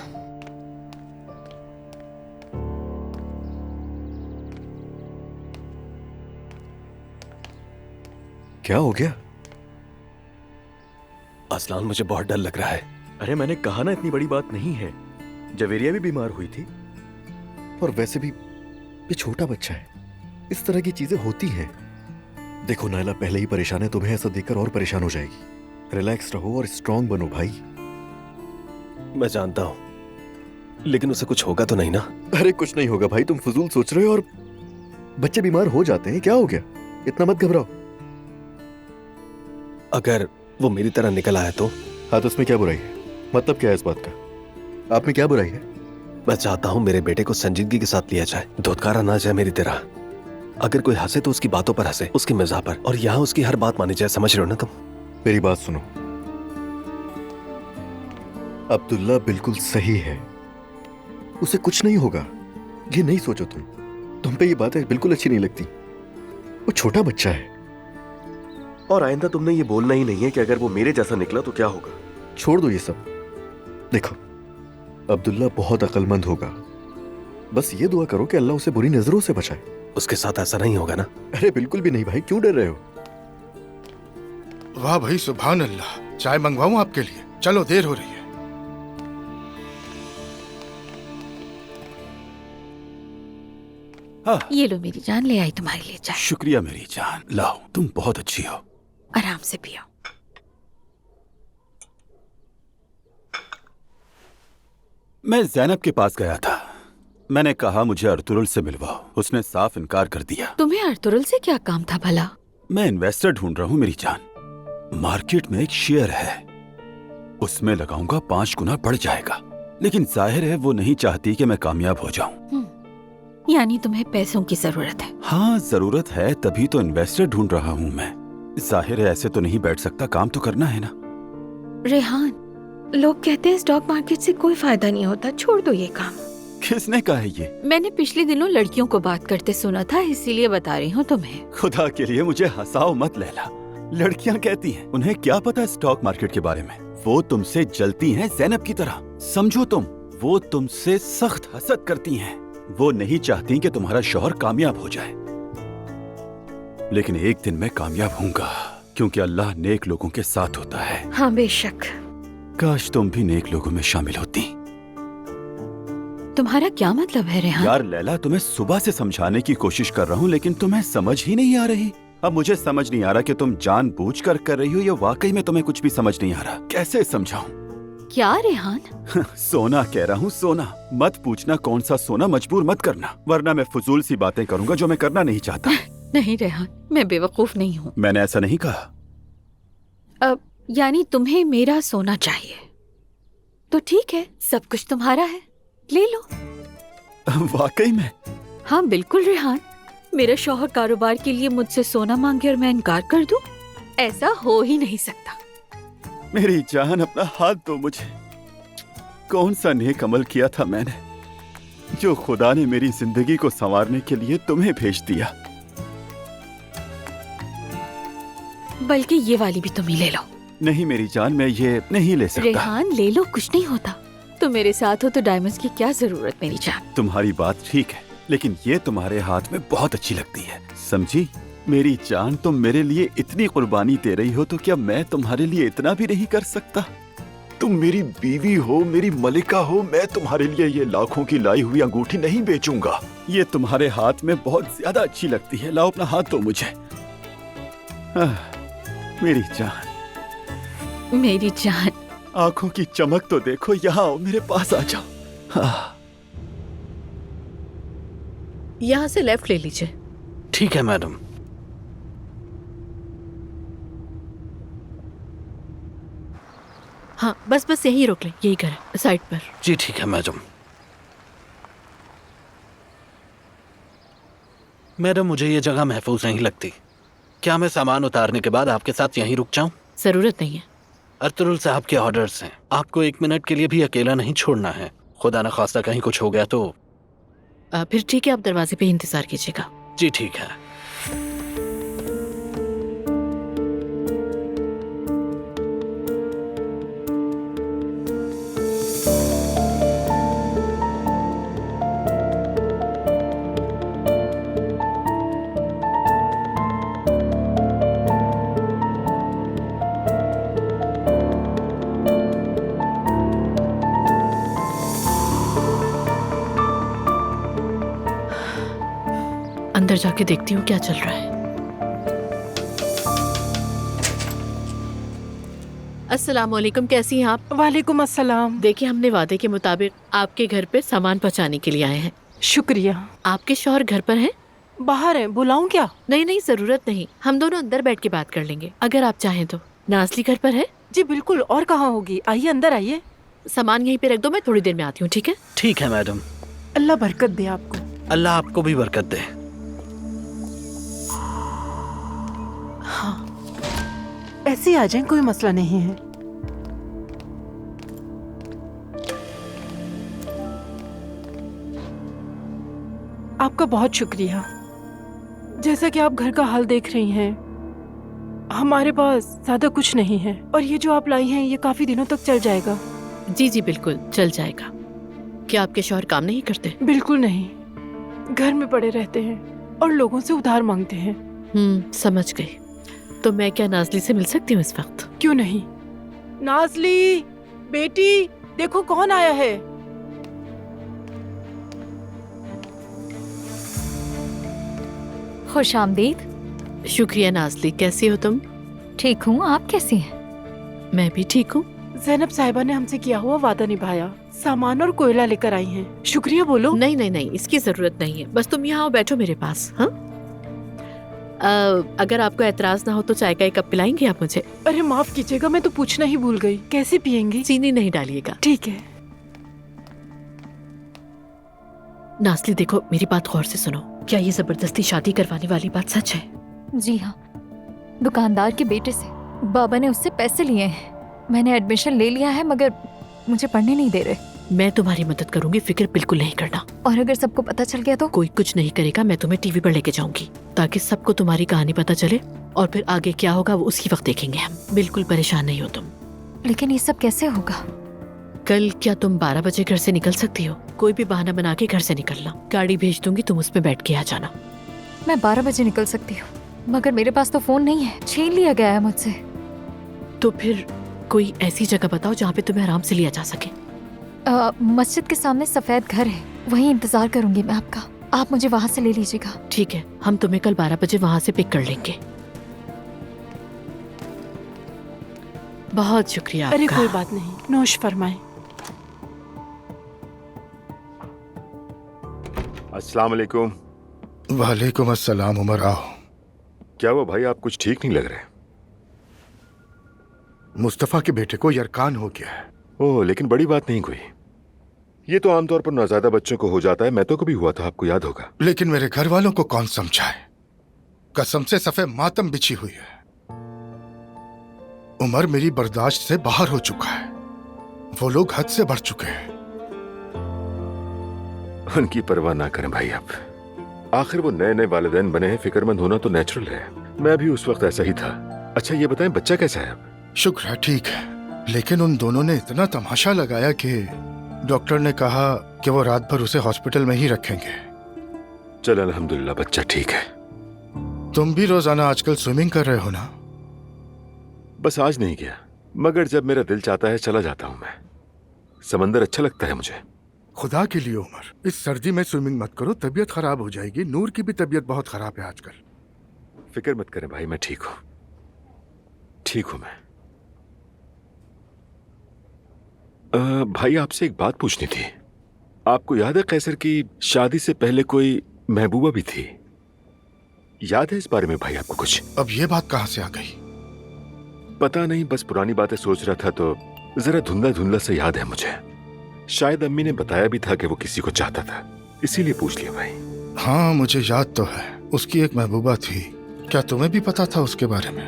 क्या हो गया? असलान, मुझे बहुत डर लग रहा है। अरे मैंने कहा ना, इतनी बड़ी बात नहीं है। जवेरिया भी बीमार हुई थी, और वैसे भी ये छोटा बच्चा है, इस तरह की चीजें होती हैं। देखो नायला पहले ही परेशान है, तुम्हें ऐसा देखकर और परेशान हो जाएगी। रिलैक्स रहो और स्ट्रांग बनो भाई। मैं जानता हूं, लेकिन उसे कुछ होगा तो नहीं ना? अरे कुछ नहीं होगा भाई, तुम फजूल सोच रहे हो, और बच्चे बीमार हो जाते हैं, क्या हो गया? इतना मत घबराओ। अगर वो मेरी तरह निकल आया तो? हाँ तो उसमें क्या बुराई है? मतलब क्या है इस बात का? आप में क्या बुराई है? मैं चाहता हूँ मेरे बेटे को संजीदगी के साथ लिया जाए, धोतकारा ना जाए मेरी तरह। अगर कोई हंसे तो उसकी बातों पर हंसे, उसकी मिजाह पर, और यहाँ उसकी हर बात मानी जाए। समझ रहे हो ना तुम? मेरी बात सुनो, अब्दुल्ला बिल्कुल सही है, उसे कुछ नहीं होगा। ये नहीं सोचो तुम पे ये बातें बिल्कुल अच्छी नहीं लगती। वो छोटा बच्चा है। और आइंदा तुमने ये बोलना ही नहीं है कि अगर वो मेरे जैसा निकला तो क्या होगा। छोड़ दो ये सब। देखो, अब्दुल्ला बहुत अक्लमंद होगा, बस ये दुआ करो कि अल्लाह उसे बुरी नजरों से बचाए। उसके साथ ऐसा नहीं होगा ना? अरे बिल्कुल भी नहीं भाई, क्यों डर रहे हो? वाह भाई, सुभान अल्लाह। चाय मंगवाऊं आपके लिए? चलो, देर हो रही है। हाँ। ये लो मेरी जान, ले आई तुम्हारे लिए चाय। शुक्रिया मेरी जान, लाओ, तुम बहुत अच्छी हो। आराम से पियो। मैं जैनब के पास गया था, मैंने कहा मुझे अर्तुरुल से मिलवाओ, उसने साफ इनकार कर दिया। तुम्हें अर्तुरुल से क्या काम था भला? मैं इन्वेस्टर ढूंढ रहा हूँ मेरी जान। मार्केट में एक शेयर है, उसमें लगाऊंगा 5 गुना बढ़ जाएगा, लेकिन जाहिर है वो नहीं चाहती कि मैं कामयाब हो जाऊं। यानी तुम्हें पैसों की जरूरत है? हाँ जरूरत है, तभी तो इन्वेस्टर ढूंढ रहा हूँ मैं। जाहिर है ऐसे तो नहीं बैठ सकता, काम तो करना है ना। रेहान, लोग कहते हैं स्टॉक मार्केट से कोई फायदा नहीं होता, छोड़ दो ये काम। किसने कहा है ये? मैंने पिछले दिनों लड़कियों को बात करते सुना था, इसीलिए बता रही हूँ तुम्हें। खुदा के लिए मुझे हंसाओ मत लैला। लड़कियाँ कहती हैं उन्हें क्या पता स्टॉक मार्केट के बारे में। वो तुमसे जलती हैं ज़ैनब की तरह, समझो तुम। वो तुमसे सख्त हसद करती हैं। वो नहीं चाहती कि तुम्हारा शौहर कामयाब हो जाए, लेकिन एक दिन मैं कामयाब होऊंगा, क्योंकि अल्लाह नेक लोगों के साथ होता है। हाँ बेशक। काश तुम भी नेक लोगों में शामिल होती। तुम्हारा क्या मतलब है रेहान? यार लैला, तुम्हें सुबह से समझाने की कोशिश कर रहा हूँ, लेकिन तुम्हें समझ ही नहीं आ रही। अब मुझे समझ नहीं आ रहा कि तुम जानबूझकर कर रही हो या वाकई में तुम्हें कुछ भी समझ नहीं आ रहा। कैसे समझाऊं? क्या रेहान? सोना कह रहा हूँ, सोना। मत पूछना कौन सा सोना, मजबूर मत करना, वरना मैं फजूल सी बातें करूंगा जो मैं करना नहीं चाहता। नहीं रेहान, मैं बेवकूफ नहीं हूँ। मैंने ऐसा नहीं कहा। अब यानी तुम्हें मेरा सोना चाहिए, तो ठीक है, सब कुछ तुम्हारा है, ले लो। वाकई में? हाँ बिल्कुल रेहान। मेरा शौहर कारोबार के लिए मुझसे सोना मांगे और मैं इनकार कर दूं? ऐसा हो ही नहीं सकता। मेरी जान, अपना हाथ दो मुझे। कौन सा नेक अमल किया था मैंने, जो खुदा ने मेरी जिंदगी को संवारने के लिए तुम्हें भेज दिया। बल्कि ये वाली भी तुम ही ले लो। नहीं मेरी जान, मैं ये नहीं ले सकता। रेहान ले लो, कुछ नहीं होता। तुम मेरे साथ हो तो डायमंड्स की क्या जरूरत मेरी जान। तुम्हारी बात ठीक है, लेकिन ये तुम्हारे हाथ में बहुत अच्छी लगती है, समझी मेरी जान। तुम मेरे लिए इतनी कुर्बानी दे रही हो, तो क्या मैं तुम्हारे लिए इतना भी नहीं कर सकता? तुम मेरी बीवी हो, मेरी मलिका हो, मैं तुम्हारे लिए ये लाखों की लाई हुई अंगूठी नहीं बेचूंगा। ये तुम्हारे हाथ में बहुत ज्यादा अच्छी लगती है। लाओ अपना हाथ दो मुझे। मेरी जान, मेरी जान। आंखों की चमक तो देखो, यहाँ आओ, मेरे पास आ जाओ। यहाँ से लेफ्ट ले लीजिए। ठीक है मैडम। हाँ बस बस यहीं रोक लें, यही करें, साइड पर। जी ठीक है मैडम। मैडम मुझे ये जगह महफूज नहीं लगती, क्या मैं सामान उतारने के बाद आपके साथ यहीं रुक जाऊं? जरूरत नहीं है। अर्तुरुल साहब के ऑर्डर्स हैं, आपको 1 मिनट के लिए भी अकेला नहीं छोड़ना है। खुदा न खास्ता कहीं कुछ हो गया तो। फिर ठीक है, आप दरवाजे पे इंतजार कीजिएगा। जी ठीक है। अंदर जाके देखती हूँ क्या चल रहा है। अस्सलामुअलैकुम, कैसी हैं आप? वालेकुम अस्सलाम। देखिए, हमने वादे के मुताबिक आपके घर पे सामान पहुँचाने के लिए आए हैं। शुक्रिया। आपके शौहर घर पर हैं? बाहर हैं, बुलाऊं क्या? नहीं नहीं, जरूरत नहीं, हम दोनों अंदर बैठ के बात कर लेंगे, अगर आप चाहें तो। नाज़ली घर पर है? जी बिल्कुल, और कहाँ होगी? आइए अंदर आइए। सामान यहीं पे रख दो, मैं थोड़ी देर में आती हूँ, ठीक है? ठीक है मैडम। अल्लाह बरकत दे आपको। अल्लाह आपको भी बरकत दे। हाँ, ऐसे ही आ जाएं, कोई मसला नहीं है। आपका बहुत शुक्रिया। जैसा कि आप घर का हाल देख रही हैं, हमारे पास ज्यादा कुछ नहीं है, और ये जो आप लाई हैं ये काफी दिनों तक चल जाएगा। जी जी बिल्कुल चल जाएगा। क्या आपके शौहर काम नहीं करते? बिल्कुल नहीं, घर में पड़े रहते हैं और लोगों से उधार मांगते हैं। समझ गई। तो मैं क्या नाज़ली से मिल सकती हूँ इस वक्त? क्यों नहीं। नाज़ली बेटी, देखो कौन आया है। खुश आमदीद। शुक्रिया नाज़ली, कैसी हो तुम? ठीक हूँ, आप कैसी हैं? मैं भी ठीक हूँ। ज़ैनब साहिबा ने हमसे किया हुआ वादा निभाया, सामान और कोयला लेकर आई हैं। शुक्रिया बोलो। नहीं नहीं नहीं, इसकी जरूरत नहीं है, बस तुम यहाँ आओ, बैठो मेरे पास। हाँ, अगर आपको एतराज ना हो तो चाय का एक कप पिलाएंगे आप मुझे? अरे माफ कीजिएगा, मैं तो पूछना ही भूल गई। कैसे पियेंगी? चीनी नहीं डालिएगा। ठीक है। नाज़ली देखो, मेरी बात गौर से सुनो। क्या ये जबरदस्ती शादी करवाने वाली बात सच है? जी हाँ, दुकानदार के बेटे से। बाबा ने उससे पैसे लिए हैं। मैंने एडमिशन ले लिया है, मगर मुझे पढ़ने नहीं दे रहे। मैं तुम्हारी मदद करूंगी, फिक्र बिल्कुल नहीं करना। और अगर सबको पता चल गया तो? कोई कुछ नहीं करेगा, मैं तुम्हें टीवी पर लेके जाऊंगी ताकि सबको तुम्हारी कहानी पता चले, और फिर आगे क्या होगा वो उसी वक्त देखेंगे हम। बिल्कुल परेशान नहीं हो तुम। लेकिन ये सब कैसे होगा? कल क्या तुम 12 बजे घर से निकल सकती हो? कोई भी बहाना बना के घर से निकलना। गाड़ी भेज दूंगी, तुम उसमें बैठ के आ जाना। मैं 12 बजे निकल सकती हूँ, मगर मेरे पास तो फोन नहीं है, छीन लिया गया है मुझसे। तो फिर कोई ऐसी जगह बताओ जहाँ पे तुम्हें आराम से लिया जा सके। मस्जिद के सामने सफेद घर है, वहीं इंतजार करूंगी मैं आपका। आप मुझे वहाँ से ले लीजिएगा। ठीक है, हम तुम्हें कल 12 बजे वहाँ से पिक कर लेंगे। बहुत शुक्रिया आपका। अरे कोई बात नहीं, नोश फरमाएं। अस्सलाम वालेकुम। वालेकुम अस्सलाम। उमर आओ। क्या हुआ भाई, आप कुछ ठीक नहीं लग रहे। मुस्तफा के बेटे को यरकान हो गया है। ओह, लेकिन बड़ी बात नहीं कोई। ये तो आमतौर पर नौज़ायदा बच्चों को हो जाता है, मैं तो कभी हुआ था, आपको याद होगा। लेकिन मेरे घर वालों को कौन समझाए? कसम से सफे मातम बिछी हुई है। उमर मेरी बर्दाश्त से बाहर हो चुका है। वो लोग हद से बढ़ चुके हैं। उनकी परवाह ना करें भाई आप। आखिर वो नए नए वालिदैन बने हैं, फिक्रमंद होना तो नेचुरल है। मैं भी उस वक्त ऐसा ही था। अच्छा ये बताएं, बच्चा कैसा है अब? शुक्र है ठीक है, लेकिन उन दोनों ने इतना तमाशा लगाया कि डॉक्टर ने कहा कि वो रात भर उसे हॉस्पिटल में ही रखेंगे। चल अल्हम्दुलिल्लाह, बच्चा ठीक है। तुम भी रोजाना आजकल स्विमिंग कर रहे हो ना? बस आज नहीं किया, मगर जब मेरा दिल चाहता है चला जाता हूं मैं। समंदर अच्छा लगता है मुझे। खुदा के लिए उमर, इस सर्दी में स्विमिंग मत करो, तबीयत खराब हो जाएगी। नूर की भी तबीयत बहुत खराब है आजकल। फिक्र मत करें भाई, मैं ठीक हूं, ठीक हूं मैं। भाई आपसे एक बात पूछनी थी। आपको याद है कैसर की शादी से पहले कोई महबूबा भी थी? याद है इस बारे में भाई आपको कुछ? अब ये बात कहां से आ गई? पता नहीं, बस पुरानी बातें सोच रहा था तो जरा धुंधला धुंधला से याद है मुझे। शायद अम्मी ने बताया भी था कि वो किसी को चाहता था, इसीलिए पूछ लिया भाई। हाँ मुझे याद तो है, उसकी एक महबूबा थी। क्या तुम्हें भी पता था उसके बारे में?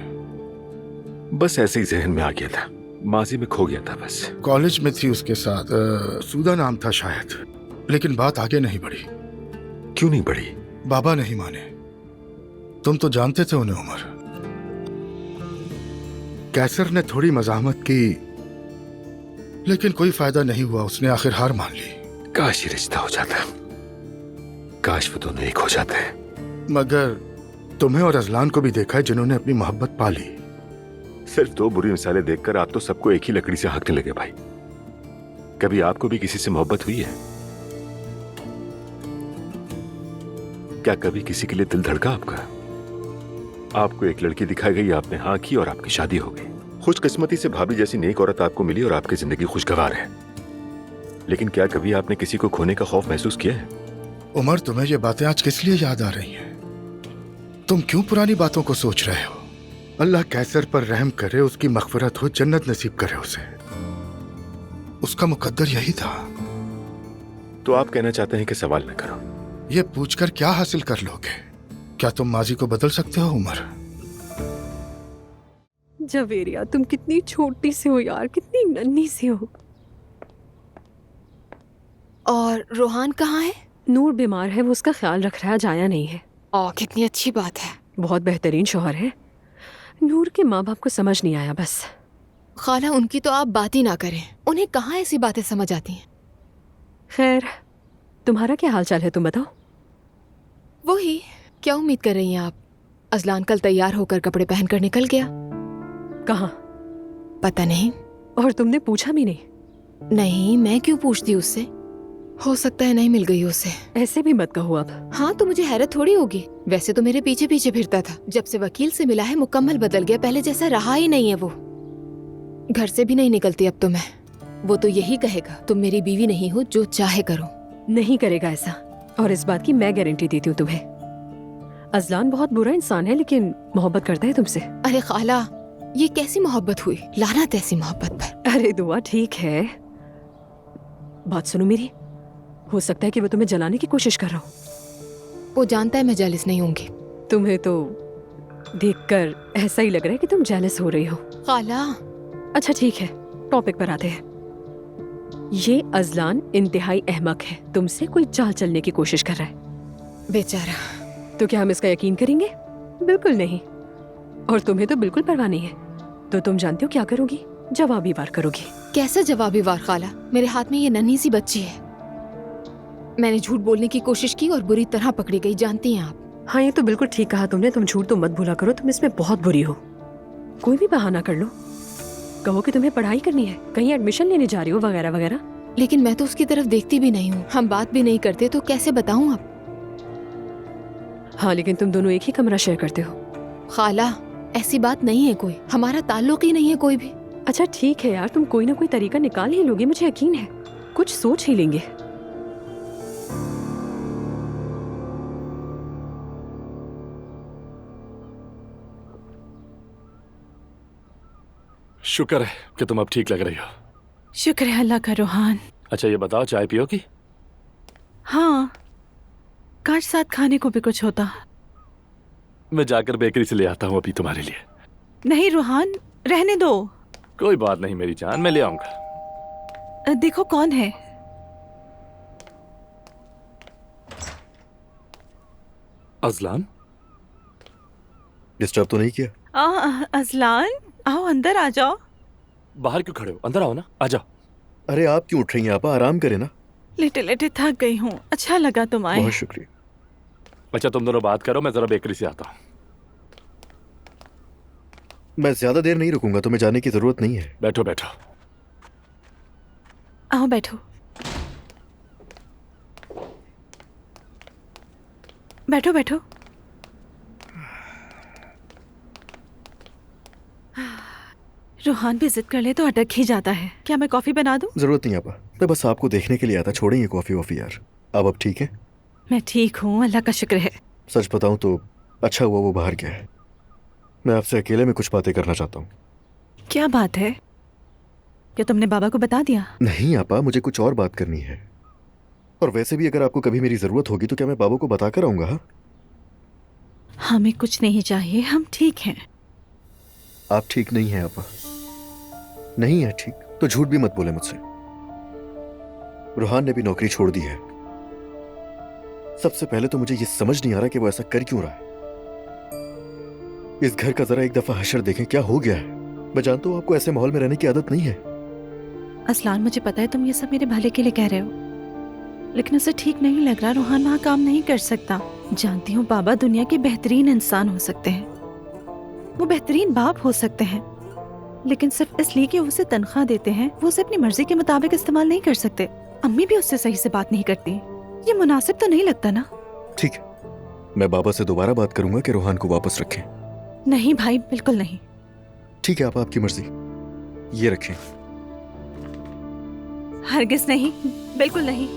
बस ऐसे ही जहन में आ गया था, माजी में खो गया था बस। कॉलेज में थी उसके साथ, सूदा नाम था शायद, लेकिन बात आगे नहीं बढ़ी। क्यों नहीं बढ़ी? बाबा नहीं माने। तुम तो जानते थे उन्हें उमर। कैसर ने थोड़ी मजामत की, लेकिन कोई फायदा नहीं हुआ, उसने आखिर हार मान ली। काश ये रिश्ता हो जाता, काश वो दोनों एक हो जाते। मगर तुम्हें और अजलान को भी देखा है जिन्होंने अपनी मोहब्बत पाली। सिर्फ दो बुरी मिसालें देखकर आप तो सबको एक ही लकड़ी से हाँकने लगे भाई। कभी आपको भी किसी से मोहब्बत हुई है? क्या कभी किसी के लिए दिल धड़का आपका? आपको एक लड़की दिखाई गई, आपने हाँ की और आपकी शादी हो गई। खुशकिस्मती से भाभी जैसी नेक औरत आपको मिली और आपकी जिंदगी खुशगवार है। लेकिन क्या कभी आपने किसी को खोने का खौफ महसूस किया है? उमर, तुम्हें ये बातें आज किस लिए याद आ रही हैं? तुम क्यों पुरानी बातों को सोच रहे हो? अल्लाह कैसर पर रहम करे, उसकी मग़फ़िरत हो, जन्नत नसीब करे उसे। उसका मुकद्दर यही था। तो आप कहना चाहते हैं कि सवाल न करो? ये पूछकर क्या हासिल कर लोगे? क्या तुम माजी को बदल सकते हो उमर? जवेरिया, तुम कितनी छोटी सी हो यार, कितनी नन्ही सी हो। और रोहान कहाँ है? नूर बीमार है, वो उसका ख्याल रख रहा है, आज आया नहीं है। कितनी अच्छी बात है। बहुत बेहतरीन शौहर है। नूर के माँ बाप को समझ नहीं आया बस। खाला, उनकी तो आप बात ही ना करें, उन्हें कहाँ ऐसी बातें समझ आती हैं। खैर, तुम्हारा क्या हाल चाल है, तुम बताओ। वही, क्या उम्मीद कर रही हैं आप? अजलान कल तैयार होकर कपड़े पहनकर निकल गया। कहाँ? पता नहीं। और तुमने पूछा भी नहीं? नहीं, मैं क्यों पूछती उससे? हो सकता है नहीं मिल गई उसे। ऐसे भी मत कहो अब। हाँ, तो मुझे हैरत थोड़ी होगी। वैसे तो मेरे पीछे पीछे फिरता था, जब से वकील से मिला है मुकम्मल बदल गया, पहले जैसा रहा ही नहीं है वो। घर से भी नहीं निकलती अब तो मैं। वो तो यही कहेगा, तुम मेरी बीवी नहीं हो, जो चाहे करो। नहीं करेगा ऐसा, और इस बात की मैं गारंटी देती हूँ तुम्हें। अजलान बहुत बुरा इंसान है, लेकिन मोहब्बत करता है तुमसे। अरे खाला, ये कैसी मोहब्बत हुई? लानत ऐसी मोहब्बत पर। अरे दुआ, ठीक है, बात सुनो मेरी। हो सकता है कि वो तुम्हें जलाने की कोशिश कर रहा हो। वो जानता है मैं जेलस नहीं होंगी। तुम्हें तो देखकर ऐसा ही लग रहा है कि तुम जेलस हो रही हो। खाला। अच्छा ठीक है, टॉपिक पर आते हैं। ये अजलान इंतहाई अहमक है, तुमसे कोई चाल चलने की कोशिश कर रहा है। बेचारा। तो क्या हम इसका यकीन करेंगे? बिल्कुल नहीं। और तुम्हें तो बिल्कुल परवाह नहीं है। तो तुम जानते हो क्या करोगी? जवाबी वार करोगी। कैसा जवाबी वार खाला? मेरे हाथ में ये नन्ही सी बच्ची है। मैंने झूठ बोलने की कोशिश की और बुरी तरह पकड़ी गई, जानती हैं आप। हाँ, ये तो बिल्कुल ठीक कहा तुमने। तुम झूठ तो मत भूला करो, तुम इसमें बहुत बुरी हो। कोई भी बहाना कर लो, कहो कि तुम्हें पढ़ाई करनी है, कहीं एडमिशन लेने जा रही हो, वगैरह वगैरह। लेकिन मैं तो उसकी तरफ देखती भी नहीं हूँ, हम बात भी नहीं करते, तो कैसे बताऊँ अब? हाँ, लेकिन तुम दोनों एक ही कमरा शेयर करते हो। खाला, ऐसी बात नहीं है कोई, हमारा ताल्लुक ही नहीं है कोई भी। अच्छा ठीक है यार, तुम कोई ना कोई तरीका निकाल ही लोगे, मुझे यकीन है। कुछ सोच ही लेंगे। शुक्र है कि तुम अब ठीक लग रही हो। शुक्र है अल्लाह का रोहान। अच्छा ये बताओ, चाय पियोगी? हाँ, काश साथ खाने को भी कुछ होता। मैं जाकर बेकरी से ले आता हूँ अभी तुम्हारे लिए। नहीं रोहान, रहने दो। कोई बात नहीं मेरी जान, मैं ले आऊंगा। देखो कौन है। अजलान। डिस्टर्ब तो नहीं किया? अजलान, आओ अंदर आ जाओ। बाहर क्यों खड़े हो? अंदर आओ ना, आ जाओ। अरे आप क्यों उठ रही हैं आपा? आराम करें ना। लेटे लेटे थक गई हूँ, अच्छा लगा तुम आए। बहुत शुक्रिया। अच्छा तुम दोनों बात करो, मैं जरा बेकरी से आता हूँ। मैं ज्यादा देर नहीं रुकूंगा, तुम्हें जाने की जरूरत नहीं है। बैठो बैठो। आओ बैठो। बैठो बैठो। रोहान भी जिद कर ले तो अटक ही जाता है। क्या मैं कॉफी बना दूं? जरूरत नहीं आपा, मैं बस आपको देखने के लिए आता। छोड़ेंगे कॉफी वॉफी यार। अब ठीक है? मैं ठीक हूँ, अल्लाह का शुक्र है। सच बताऊं तो अच्छा हुआ वो बाहर गया है। मैं आपसे अकेले में कुछ बातें करना चाहता हूँ। क्या बात है? क्या तुमने बाबा को बता दिया? नहीं आपा, मुझे कुछ और बात करनी है। और वैसे भी अगर आपको कभी मेरी जरूरत होगी तो क्या मैं बाबू को बताकर आऊंगा? हाँ? हमें कुछ नहीं चाहिए, हम ठीक हैं। आप ठीक नहीं हैं आपा। नहीं है ठीक तो झूठ भी मत बोले मुझसे। रोहान ने भी नौकरी छोड़ दी है। सबसे पहले तो मुझे ये समझ नहीं आ रहा कि वो ऐसा कर क्यों रहा है। इस घर का जरा एक दफा हशर देखें, क्या हो गया है। मैं जानता हूं आपको ऐसे माहौल में रहने की आदत नहीं है। असलान, मुझे पता है तुम ये सब मेरे भले के लिए कह रहे हो, लेकिन उसे ठीक नहीं लग रहा। रोहान वहाँ काम नहीं कर सकता। जानती हूँ बाबा दुनिया के बेहतरीन इंसान हो सकते हैं, वो बेहतरीन बाप हो सकते हैं, लेकिन सिर्फ इसलिए कि उसे तनख्वाह देते हैं वो उसे अपनी मर्जी के मुताबिक इस्तेमाल नहीं कर सकते। अम्मी भी उससे सही से बात नहीं करती। ये मुनासिब तो नहीं लगता ना। ठीक है, मैं बाबा से दोबारा बात करूंगा कि रोहान को वापस रखें। नहीं भाई, बिल्कुल नहीं। ठीक है, आपकी मर्जी। ये रखें। हरगिज नहीं, बिल्कुल नहीं।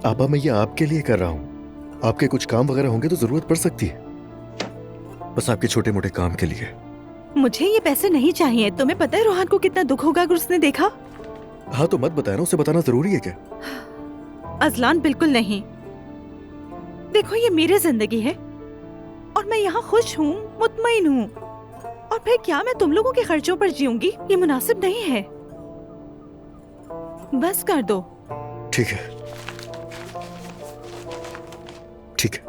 आपा, मैं ये आपके लिए कर रहा हूँ। आपके कुछ काम वगैरह होंगे तो जरूरत पड़ सकती है। बस आपके छोटे मोटे काम के लिए। मुझे ये पैसे नहीं चाहिए। तुम्हें पता है रोहन को कितना दुख होगा अगर उसने देखा? हाँ तो मत बताया ना, उसे बताना जरूरी है क्या? अजलान बिल्कुल नहीं। देखो ये मेरी जिंदगी है और मैं यहाँ खुश हूँ, मुतमईन हूँ, और फिर क्या मैं तुम लोगों के खर्चों पर जीऊंगी? ये मुनासिब नहीं है। बस कर दो। ठीक है, ठीक है,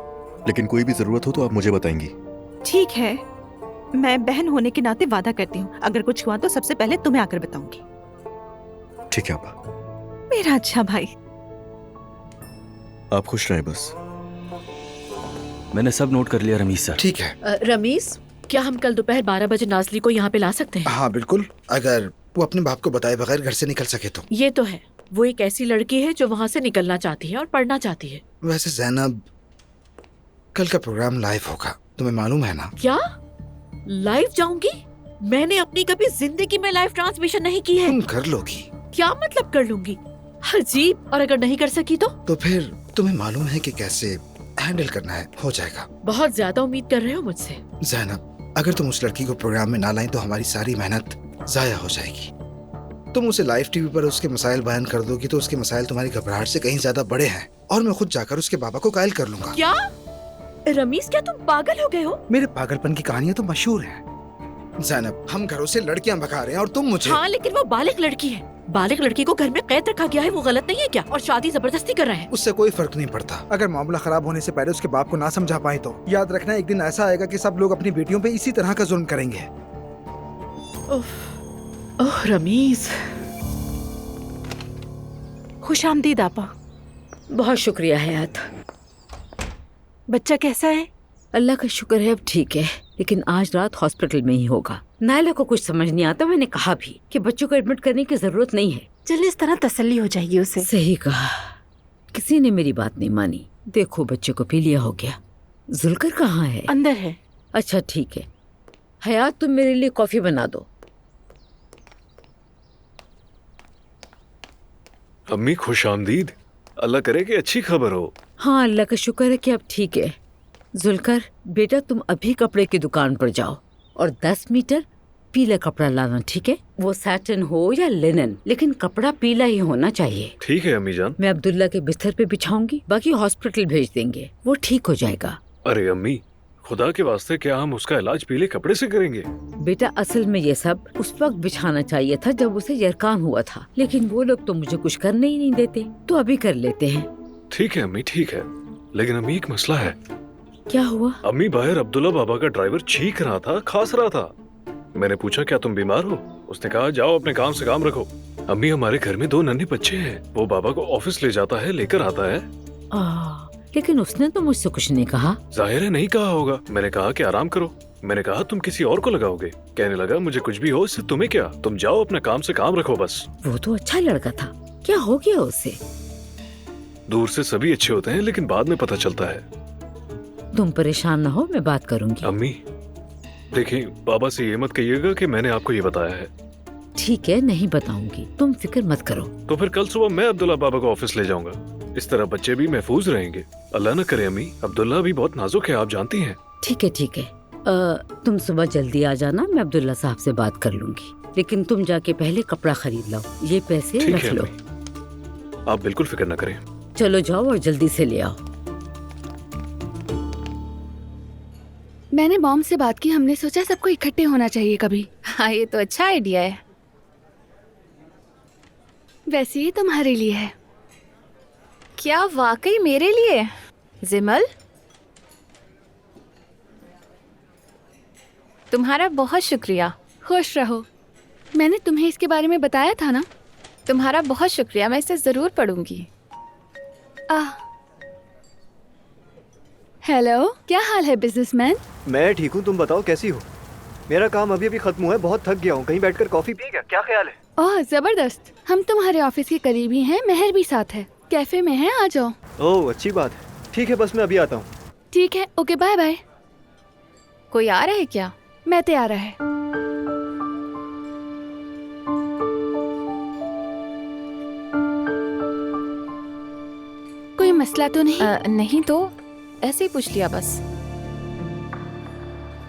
लेकिन कोई भी जरूरत हो तो आप मुझे बताएंगी। ठीक है, मैं बहन होने के नाते वादा करती हूँ, अगर कुछ हुआ तो सबसे पहले तुम्हें आकर बताऊंगी। ठीक है आपा। मेरा अच्छा भाई। आप खुश रहें बस। मैंने सब नोट कर लिया रमीज सर। ठीक है। रमीज, क्या हम कल दोपहर 12 बजे नाजली को यहाँ पे ला सकते हैं? हाँ बिल्कुल, अगर वो अपने बाप को बताए बगैर घर से निकल सके तो। ये तो है, वो एक ऐसी लड़की है जो वहाँ से निकलना चाहती है और पढ़ना चाहती है। वैसे जैनब, कल का प्रोग्राम लाइव होगा, तुम्हें मालूम है ना? क्या लाइव जाऊंगी? मैंने अपनी कभी जिंदगी में लाइव ट्रांसमिशन नहीं की है। तुम कर लोगी? क्या मतलब कर लूंगी? अजीब। और अगर नहीं कर सकी तो फिर तुम्हें मालूम है कि कैसे हैंडल करना है, हो जाएगा। बहुत ज्यादा उम्मीद कर रहे हो मुझसे। जैनब, अगर तुम उस लड़की को प्रोग्राम में ना लाएं तो हमारी सारी मेहनत जाया हो जाएगी। तुम उसे लाइव टीवी पर उसके मसाइल बयान कर दोगी तो उसके मसाइल तुम्हारी घबराहट से कहीं ज्यादा बड़े हैं, और मैं खुद जाकर उसके बाबा को कायल कर लूंगा। क्या रमीज, क्या तुम पागल हो गए हो? मेरे पागलपन की कहानियां तो मशहूर हैं। जैनब, हम घरों से लड़कियां भगा रहे हैं और तुम मुझे। हाँ, लेकिन वो बालिग लड़की है। बालिग लड़की को घर में कैद रखा गया है, वो गलत नहीं है क्या? और शादी जबरदस्ती कर रहे हैं। उससे कोई फर्क नहीं पड़ता। अगर मामला खराब होने से पहले उसके बाप को ना समझा पाए तो याद रखना, एक दिन ऐसा आएगा कि सब लोग अपनी बेटियों पे इसी तरह का जुल्म करेंगे। ओह रमीज। खुशामदीद आपा। बहुत शुक्रिया हयात। बच्चा कैसा है? अल्लाह का शुक्र है अब ठीक है, लेकिन आज रात हॉस्पिटल में ही होगा। नायला को कुछ समझ नहीं आता, मैंने कहा भी कि बच्चों को एडमिट करने की जरूरत नहीं है। चल इस तरह तसल्ली हो जाएगी उसे। सही कहा, किसी ने मेरी बात नहीं मानी। देखो बच्चे को पी लिया हो गया। जुलकर कहाँ है? अंदर है। अच्छा ठीक है, हयात तुम मेरे लिए कॉफी बना दो। अम्मी खुश आमदीद। अल्लाह करे कि अच्छी खबर हो। हाँ अल्लाह का शुक्र है कि अब ठीक है। जुलकर बेटा, तुम अभी कपड़े की दुकान पर जाओ और 10 मीटर पीला कपड़ा लाना, ठीक है? वो सैटिन हो या लिनन, लेकिन कपड़ा पीला ही होना चाहिए। ठीक है अम्मी जान। मैं अब्दुल्ला के बिस्तर पे बिछाऊंगी, बाकी हॉस्पिटल भेज देंगे, वो ठीक हो जाएगा। अरे अम्मी, खुदा के वास्ते क्या हम उसका इलाज पीले कपड़े से करेंगे? बेटा असल में ये सब उस वक्त बिछाना चाहिए था जब उसे यरकान हुआ था, लेकिन वो लोग तो मुझे कुछ करने ही नहीं देते, तो अभी कर लेते हैं। ठीक है अम्मी, ठीक है, लेकिन अम्मी एक मसला है। क्या हुआ? अम्मी, बाहर अब्दुल्ला बाबा का ड्राइवर चीख रहा था, खांस रहा था। मैंने पूछा क्या तुम बीमार हो? उसने कहा जाओ अपने काम से काम रखो। अम्मी, हमारे घर में 2 नन्हे बच्चे हैं, वो बाबा को ऑफिस ले जाता है, लेकर आता है। लेकिन उसने तो मुझसे कुछ नहीं कहा। जाहिर है नहीं कहा होगा। मैंने कहा कि आराम करो। मैंने कहा तुम किसी और को लगाओगे। कहने लगा मुझे कुछ भी हो इससे तुम्हें क्या, तुम जाओ अपने काम से काम रखो बस। वो तो अच्छा लड़का था, क्या हो गया उसे? दूर से सभी अच्छे होते हैं लेकिन बाद में पता चलता है। तुम परेशान ना हो, मैं बात करूंगी। अम्मी देखिए, बाबा से ये मत कहिएगा कि मैंने आपको ये बताया है। ठीक है, नहीं बताऊंगी, तुम फिक्र मत करो। तो फिर कल सुबह मैं अब्दुल्ला बाबा को ऑफिस ले जाऊंगा, इस तरह बच्चे भी महफूज रहेंगे। अल्लाह न करे अम्मी, अब्दुल्ला भी बहुत नाजुक है, आप जानती हैं। ठीक है ठीक है, तुम सुबह जल्दी आ जाना, मैं अब्दुल्ला साहब से बात कर लूंगी, लेकिन तुम जाके पहले कपड़ा खरीद लाओ, ये पैसे रख लो। आप बिल्कुल फिक्र न करें। चलो जाओ और जल्दी से ले आओ। मैंने मॉम से बात की, हमने सोचा सबको इकट्ठे होना चाहिए कभी। हाँ, ये तो अच्छा आइडिया है। वैसे ये तुम्हारे लिए है। क्या वाकई मेरे लिए? जिमल, तुम्हारा बहुत शुक्रिया। खुश रहो। मैंने तुम्हें इसके बारे में बताया था ना। तुम्हारा बहुत शुक्रिया, मैं इसे जरूर पढ़ूंगी। हेलो, क्या हाल है बिजनेसमैन? मैं ठीक हूँ, तुम बताओ कैसी हो? मेरा काम अभी अभी खत्म हुआ है, बहुत थक गया हूँ, कहीं बैठकर कॉफी पिएगा? क्या ख्याल है? ओह जबरदस्त, हम तुम्हारे ऑफिस के करीब ही हैं, मेहर भी साथ है, कैफे में है, आ जाओ। ओह अच्छी बात है, ठीक है बस मैं अभी आता हूँ। ठीक है, ओके बाय बाय। कोई आ रहा है क्या? मैं तैयार है। कोई मसला तो नहीं? नहीं तो ऐसे ही पूछ लिया बस।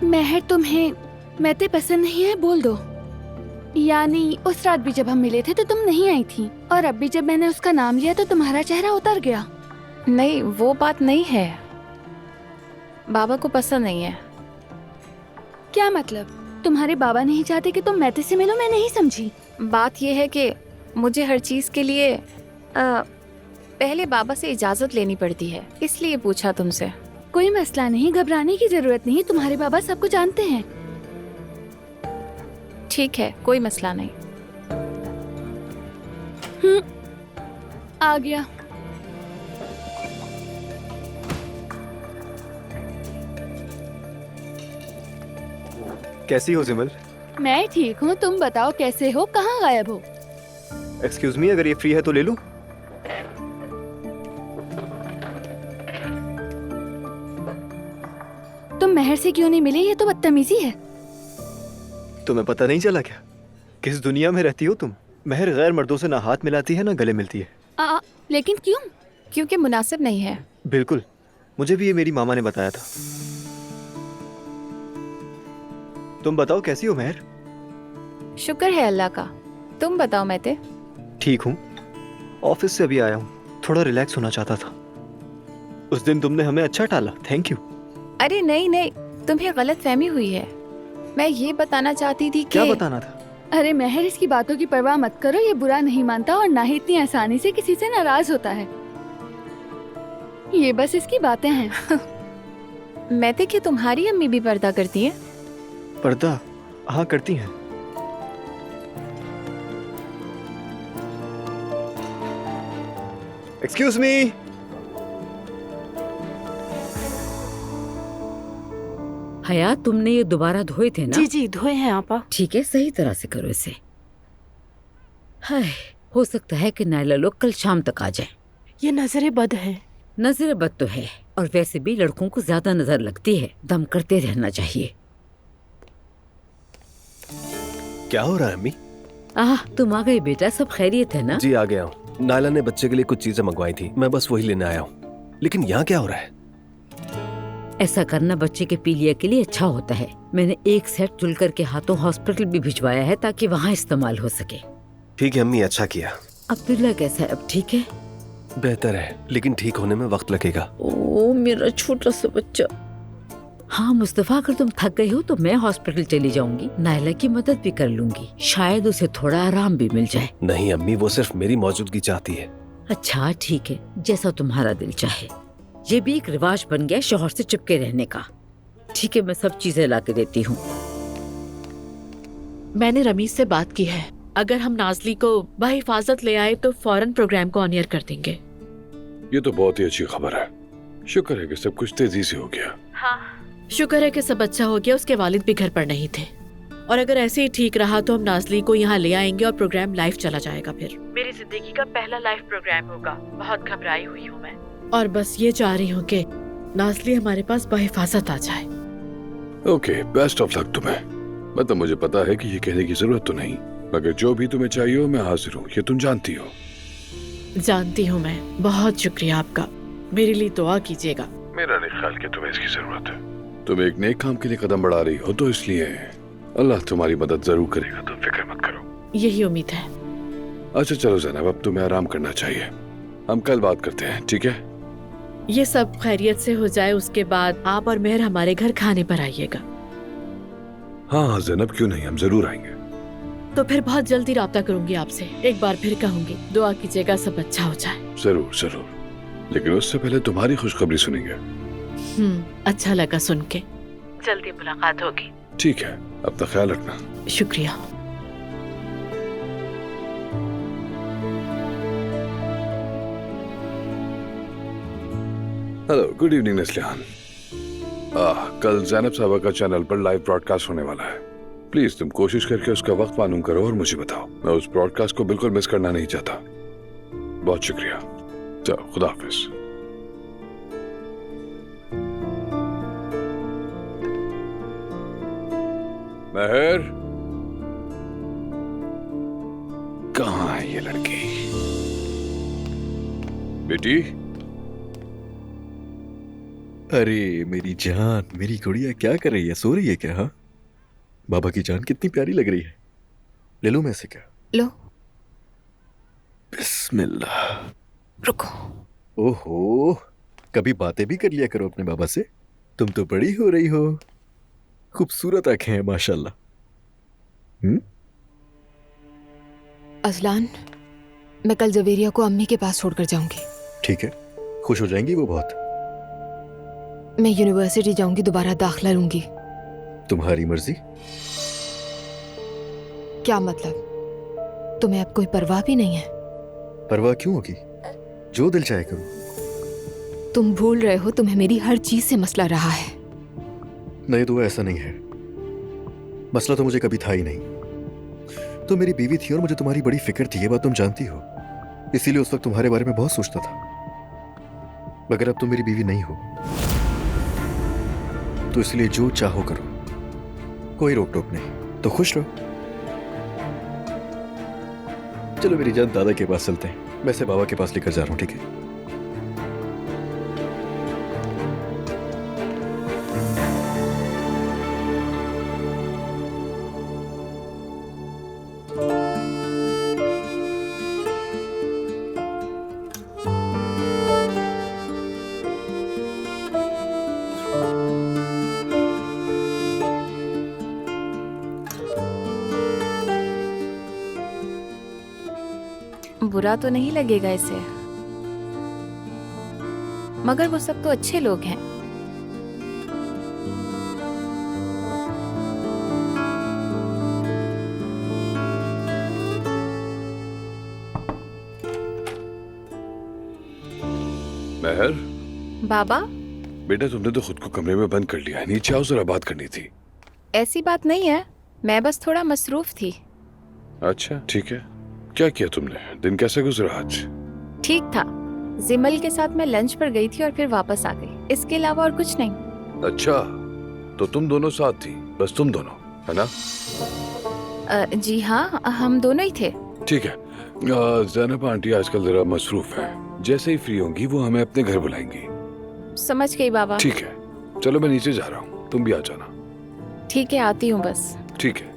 महर तुम्हें मैते पसंद नहीं है, बोल दो। यानी उस रात भी जब हम मिले थे तो तुम नहीं आई थी, और अब भी जब मैंने उसका नाम लिया तो तुम्हारा चेहरा उतर गया। नहीं, वो बात नहीं है। बाबा को पसंद नहीं है। क्या मतलब? तुम्हारे बाबा नहीं चाहते कि तुम मैते से मिलो? मैं नहीं समझी। बात यह है कि मुझे हर चीज के लिए पहले बाबा से इजाजत लेनी पड़ती है, इसलिए पूछा तुमसे। कोई मसला नहीं, घबराने की जरूरत नहीं, तुम्हारे बाबा सब कुछ जानते हैं। ठीक है, कोई मसला नहीं। आ गया। कैसी हो जिमल? मैं ठीक हूँ, तुम बताओ कैसे हो, कहाँ गायब हो? एक्सक्यूज मी, अगर ये फ्री है तो ले लूं? तुम महर से क्यों नहीं मिले? ये तो बदतमीजी है। तुम्हें पता नहीं चला क्या? किस दुनिया में रहती हो तुम? महर गैर मर्दों से ना हाथ मिलाती है ना गले मिलती है। लेकिन क्यों? क्योंकि मुनासिब नहीं है। बिल्कुल, मुझे भी ये मेरी मामा ने बताया था। तुम बताओ कैसी हो महर? शुक्र है अल्लाह का। तुम बताओ मैते? ठीक हूँ, ऑफिस से अभी आया हूँ, थोड़ा रिलैक्स होना चाहता था। उस दिन तुमने हमें अच्छा टाला, थैंक यू। अरे नहीं नहीं, तुम्हें गलत फहमी हुई है। मैं ये बताना चाहती थी कि... क्या बताना था? अरे महर, इसकी बातों की परवाह मत करो, ये बुरा नहीं मानता और ना ही इतनी आसानी से किसी से नाराज होता है। ये बस इसकी बातें हैं। मैते, कि तुम्हारी अम्मी भी पर्दा करती है? पर्दा? हाँ, करती हैं। Excuse me. हया, तुमने ये दोबारा धोए थे ना? जी जी, धोए हैं आपा। ठीक है, सही तरह से करो इसे। हाय, हो सकता है कि नायला लोग कल शाम तक आ जाएं। ये नजरे बद है। नजर बद तो है, और वैसे भी लड़कों को ज्यादा नजर लगती है। दम करते रहना चाहिए। क्या हो रहा है अम्मी? तुम आ गए बेटा, सब खैरियत है ना? जी आ गया हूँ। नायला ने बच्चे के लिए कुछ चीजें मंगवाई थी, मैं बस वही लेने आया हूँ। लेकिन यहाँ क्या हो रहा है? ऐसा करना बच्चे के पीलिया के लिए अच्छा होता है। मैंने एक सेट जुलकर के हाथों हॉस्पिटल भी भिजवाया है ताकि वहाँ इस्तेमाल हो सके। ठीक है अम्मी, अच्छा किया। अब्दुल्ला कैसा है? अब ठीक है? बेहतर है, लेकिन ठीक होने में वक्त लगेगा। ओ मेरा छोटा सा बच्चा। हाँ मुस्तफा, अगर तुम थक गई हो तो मैं हॉस्पिटल चली जाऊंगी, नायला की मदद भी कर लूंगी, शायद उसे थोड़ा आराम भी मिल जाए। नहीं अम्मी, वो सिर्फ मेरी मौजूदगी चाहती है। अच्छा ठीक है, जैसा तुम्हारा दिल चाहे। ये भी एक रिवाज बन गया शौहर से चिपके रहने का। ठीक है, मैं सब चीजें ला के देती हूँ। मैंने रमीज से बात की है, अगर हम नाजली को बहिफाजत ले आए तो फौरन प्रोग्राम को ऑन एयर कर देंगे। ये तो बहुत ही अच्छी खबर है। शुक्र है कि सब कुछ तेजी से हो गया। हाँ, शुक्र है कि सब अच्छा हो गया। उसके वालिद भी घर पर नहीं थे, और अगर ऐसे ही ठीक रहा तो हम नाजली को यहाँ ले आएंगे और प्रोग्राम लाइव चला जाएगा। फिर मेरी जिंदगी का पहला लाइव प्रोग्राम होगा। बहुत घबराई हुई हूँ मैं, और बस ये चाह रही हूँ कि नाजली हमारे पास बहिफाजत आ जाए। ओके, बेस्ट ऑफ लक तुम्हें। मतलब मुझे पता है कि ये कहने की जरूरत तो नहीं, मगर जो भी तुम्हें चाहिए हो मैं हाजिर हूँ, ये तुम जानती हो। जानती हूँ मैं। बहुत शुक्रिया आपका, मेरे लिए दुआ कीजिएगा। मेरा नहीं ख्याल कि तुम्हें इसकी जरूरत है। तुम एक नेक काम के लिए कदम बढ़ा रही हो, तो इसलिए अल्लाह तुम्हारी मदद जरूर करेगा, तुम फिक्र मत करो। यही उम्मीद है। अच्छा चलो ज़ैनब, अब तुम्हें आराम करना चाहिए। हम कल बात करते हैं, ठीक है? ये सब खैरियत से हो जाए, उसके बाद आप और मेहर हमारे घर खाने पर आइएगा। हाँ हाँ ज़ैनब, क्यों नहीं, हम जरूर आएंगे। तो फिर बहुत जल्दी राब्ता करूंगी आपसे। एक बार फिर कहूंगी, दुआ कीजिएगा सब अच्छा हो जाए। जरूर जरूर, लेकिन उससे पहले तुम्हारी खुशखबरी सुनेंगे। अच्छा लगा सुन के। जल्दी मुलाकात होगी। ठीक है, अपना ख्याल रखना। शुक्रिया। Hello, good evening Naslihan. कल ज़ैनब साहबा का चैनल पर लाइव ब्रॉडकास्ट होने वाला है। प्लीज तुम कोशिश करके उसका वक्त मालूम करो और मुझे बताओ। मैं उस ब्रॉडकास्ट को बिल्कुल मिस करना नहीं चाहता। बहुत शुक्रिया। चलो, खुदा हाफिज। महर, कहाँ है ये लड़की? बेटी, अरे मेरी जान, मेरी गुड़िया क्या कर रही है? सो रही है क्या? हाँ, बाबा की जान कितनी प्यारी लग रही है। ले लो मैं से क्या? लो। बिस्मिल्लाह। रुको। ओहो, कभी बातें भी कर लिया करो अपने बाबा से। तुम तो बड़ी हो रही हो। खूबसूरत आंखें हैं माशाल्लाह। अजलान, मैं कल जवेरिया को अम्मी के पास छोड़कर जाऊंगी। ठीक है, खुश हो जाएंगी वो बहुत। मैं यूनिवर्सिटी जाऊंगी, दोबारा दाखिला लूंगी। तुम्हारी मर्जी। क्या मतलब? तुम्हें अब कोई परवाह भी नहीं है? परवाह क्यों होगी? जो दिल चाहे करो। तुम भूल रहे हो तुम्हें मेरी हर चीज से मसला रहा है। नहीं तो ऐसा नहीं है। मसला तो मुझे कभी था ही नहीं। तो मेरी बीवी थी और मुझे तुम्हारी बड़ी फिक्र थी, ये बात तुम जानती हो। इसीलिए उस वक्त तुम्हारे बारे में बहुत सोचता था। मगर अब तुम मेरी बीवी नहीं हो, तो इसलिए जो चाहो करो, कोई रोक टोक नहीं। तो खुश रहो। चलो मेरी जान, दादा के पास चलते हैं। मैं इसे बाबा के पास लेकर जा रहा हूं, ठीक है? बुरा तो नहीं लगेगा इसे, मगर वो सब तो अच्छे लोग हैं। महर, बाबा, बेटा तुमने तो खुद को कमरे में बंद कर लिया है। नीचे आओ, जरा बात करनी थी। ऐसी बात नहीं है, मैं बस थोड़ा मसरूफ थी। अच्छा ठीक है। क्या किया तुमने? दिन कैसे गुजरा आज? ठीक था। जिमल के साथ मैं लंच पर गई थी और फिर वापस आ गई। इसके अलावा और कुछ नहीं। अच्छा, तो तुम दोनों साथ थी? बस तुम दोनों, है ना? जी हाँ, हम दोनों ही थे। ठीक है। ज़ैनब आंटी आजकल जरा मसरूफ है। जैसे ही फ्री होंगी वो हमें अपने घर बुलाएंगी। समझ गई बाबा। ठीक है, चलो मैं नीचे जा रहा हूँ, तुम भी आ जाना। ठीक है, आती हूँ बस। ठीक है।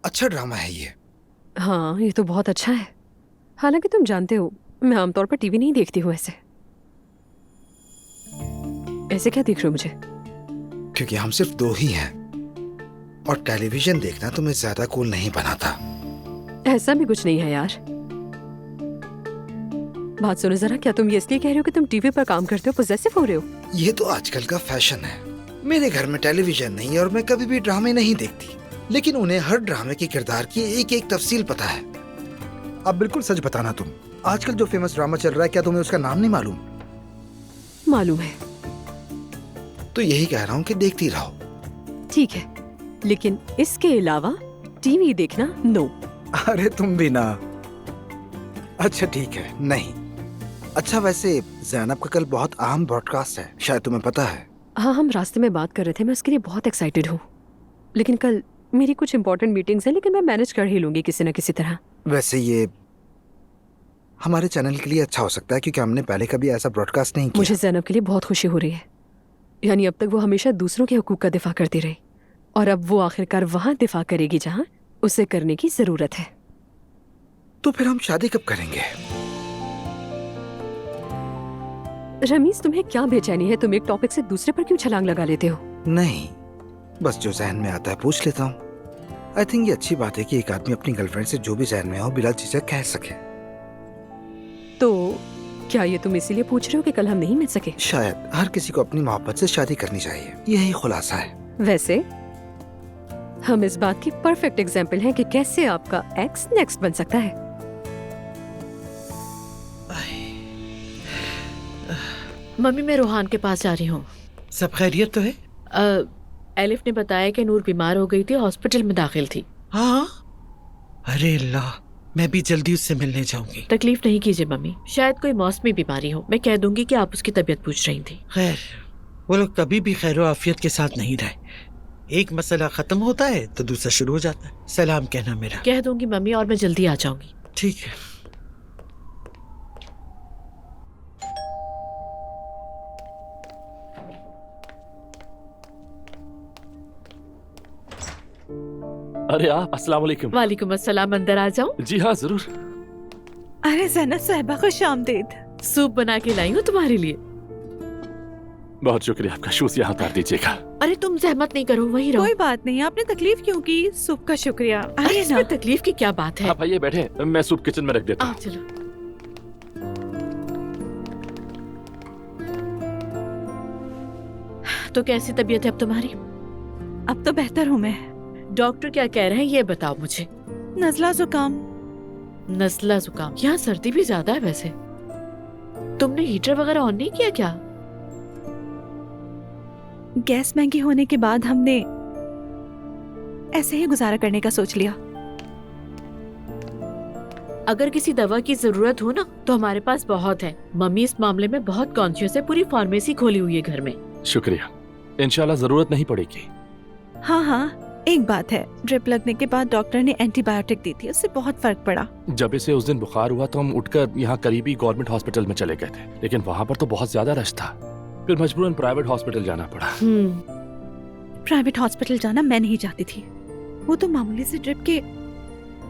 अच्छा ड्रामा है ये। हाँ, ये तो बहुत अच्छा है। हालांकि तुम जानते हो, मैं आमतौर पर टीवी नहीं देखती हूँ। ऐसे क्या देख रहे हो मुझे? क्योंकि हम सिर्फ दो ही हैं और टेलीविजन देखना तुम्हें ज्यादा कूल नहीं बनाता। ऐसा भी कुछ नहीं है यार। बात सुनो जरा, क्या तुम ये इसलिए कह रहे हो कि तुम टीवी पर काम करते हो, पोजेसिव हो रहे हो? ये तो आजकल का फैशन है। मेरे घर में टेलीविजन नहीं है और मैं कभी भी ड्रामे नहीं देखती, लेकिन उन्हें हर ड्रामे के किरदार की एक एक तफसील पता है। अब बिल्कुल सच बताना, तुम आजकल जो फेमस ड्रामा चल रहा है, क्या तुम्हें उसका नाम नहीं मालूम? मालूम है। तो यही कह रहा हूँ कि देखती रहो। ठीक है, लेकिन इसके अलावा टीवी देखना नो। अरे तुम भी ना। अच्छा ठीक है, नहीं। अच्छा वैसे ज़ैनब का कल बहुत अहम ब्रॉडकास्ट है, शायद तुम्हें पता है। हाँ, हम रास्ते में बात कर रहे थे, मैं उसके लिए बहुत एक्साइटेड हूँ। लेकिन कल मेरी कुछ इंपॉर्टेंट मीटिंग्स है, लेकिन मैं मैनेज कर ही लूंगी किसी न किसी तरह। वैसे ये हमारे चैनल के लिए अच्छा हो सकता है, क्योंकि हमने पहले कभी ऐसा ब्रॉडकास्ट नहीं किया। मुझे ज़ैनब के लिए बहुत खुशी हो रही है। यानी अब तक वो हमेशा दूसरों के हुकूक का दिफा करती रही, और अब वो आखिरकार वहां दिफा करेगी जहां उसे करने की जरूरत है। तो फिर हम शादी कब करेंगे? रमीज, तुम्हें क्या बेचैनी है? तुम एक टॉपिक से दूसरे पर क्यों छलांग लगा लेते हो? नहीं, बस जो जहन में आता है पूछ लेता हूँ। आई थिंक ये अच्छी बात है कि एक आदमी अपनी गर्लफ्रेंड से जो भी जहन में हो बिला झिझक कह सके। तो क्या ये तुम इसीलिए पूछ रहे हो कि कल हम नहीं मिल सके? शायद हर किसी को अपनी मोहब्बत से शादी करनी चाहिए, यही खुलासा है। वैसे हम इस बात की परफेक्ट एग्जाम्पल हैं कि कैसे आपका एक्स नेक्स्ट बन सकता है। मम्मी, मैं रोहान के पास जा रही हूँ। सब खैरियत तो है? एलिफ ने बताया कि नूर बीमार हो गई थी, हॉस्पिटल में दाखिल थी। हाँ? अरे अल्लाह, मैं भी जल्दी उससे मिलने जाऊंगी। तकलीफ नहीं कीजिए मम्मी, शायद कोई मौसमी बीमारी हो। मैं कह दूंगी कि आप उसकी तबीयत पूछ रही थी। खैर, वो लोग कभी भी खैर आफियत के साथ नहीं रहे। एक मसला खत्म होता है तो दूसरा शुरू हो जाता है। सलाम कहना मेरा। कह दूंगी मम्मी, और मैं जल्दी आ जाऊंगी। ठीक है। अरे आप, अस्सलाम वालेकुम। वालेकुम अस्सलाम, अंदर आ जाऊं? जी हाँ जरूर। अरे ज़ैनब साहिबा, खुश आमदीद। सूप बना के लाई हूँ तुम्हारे लिए। बहुत शुक्रिया आपका। शूज यहाँ उतार दीजिएगा। अरे तुम जहमत नहीं करो, वही रहो। कोई बात नहीं, आपने तकलीफ क्यों की? सूप का शुक्रिया। अरे इसमें तकलीफ की क्या बात है? आप आइए बैठे, मैं सूप किचन में रख देता हूँ। चलो। तो कैसी तबीयत है अब तुम्हारी? अब तो बेहतर हूँ मैं। डॉक्टर क्या कह रहे हैं ये बताओ मुझे। नज़ला जुकाम। नज़ला जुकाम? यहाँ सर्दी भी ज्यादा है वैसे। तुमने हीटर वगैरह ऑन नहीं किया क्या? गैस महंगी होने के बाद हमने ऐसे ही गुजारा करने का सोच लिया। अगर किसी दवा की जरूरत हो ना तो हमारे पास बहुत है। मम्मी इस मामले में बहुत कॉन्शियस है, पूरी फार्मेसी खोली हुई है घर में। शुक्रिया, इंशाल्लाह जरूरत नहीं पड़ेगी। हाँ हाँ, एक बात है, ड्रिप लगने के बाद डॉक्टर ने एंटीबायोटिक दी थी, उससे बहुत फर्क पड़ा। जब इसे उस दिन बुखार हुआ तो हम उठकर यहाँ करीबी गवर्नमेंट हॉस्पिटल में चले गए थे, लेकिन वहाँ पर तो बहुत ज्यादा रश था। फिर मजबूरन प्राइवेट हॉस्पिटल जाना पड़ा। प्राइवेट हॉस्पिटल जाना मैं नहीं चाहती थी। वो तो मामूली से ड्रिप के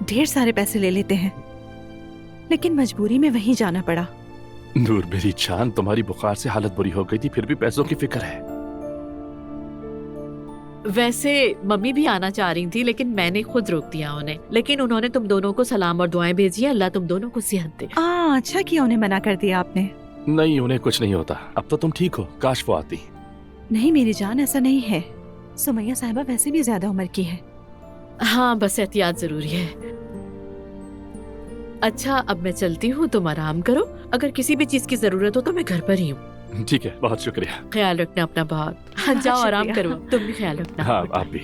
ढेर सारे पैसे ले लेते हैं, लेकिन मजबूरी में वहीं जाना पड़ा। नूर मेरी जान, तुम्हारी बुखार से हालत बुरी हो गई थी, फिर भी पैसों की फिक्र है। वैसे मम्मी भी आना चाह रही थी, लेकिन मैंने खुद रोक दिया उन्हें। लेकिन उन्होंने तुम दोनों को सलाम और दुआएं भेजी है। अल्लाह तुम दोनों को सेहत दे। अच्छा किया उन्हें मना कर दिया आपने। नहीं, उन्हें कुछ नहीं होता। अब तो तुम ठीक हो, काश वो आती। नहीं मेरी जान, ऐसा नहीं है। सुमैया साहिबा वैसे भी ज्यादा उम्र की है। हाँ, बस एहतियात जरूरी है। अच्छा, अब मैं चलती हूँ, तुम आराम करो। अगर किसी भी चीज की जरूरत हो तो मैं घर पर ही हूँ। ठीक है, बहुत शुक्रिया। ख्याल रखना अपना बहुत। हाँ, जाओ आराम करो। तुम भी ख्याल रखना। हाँ, आप भी।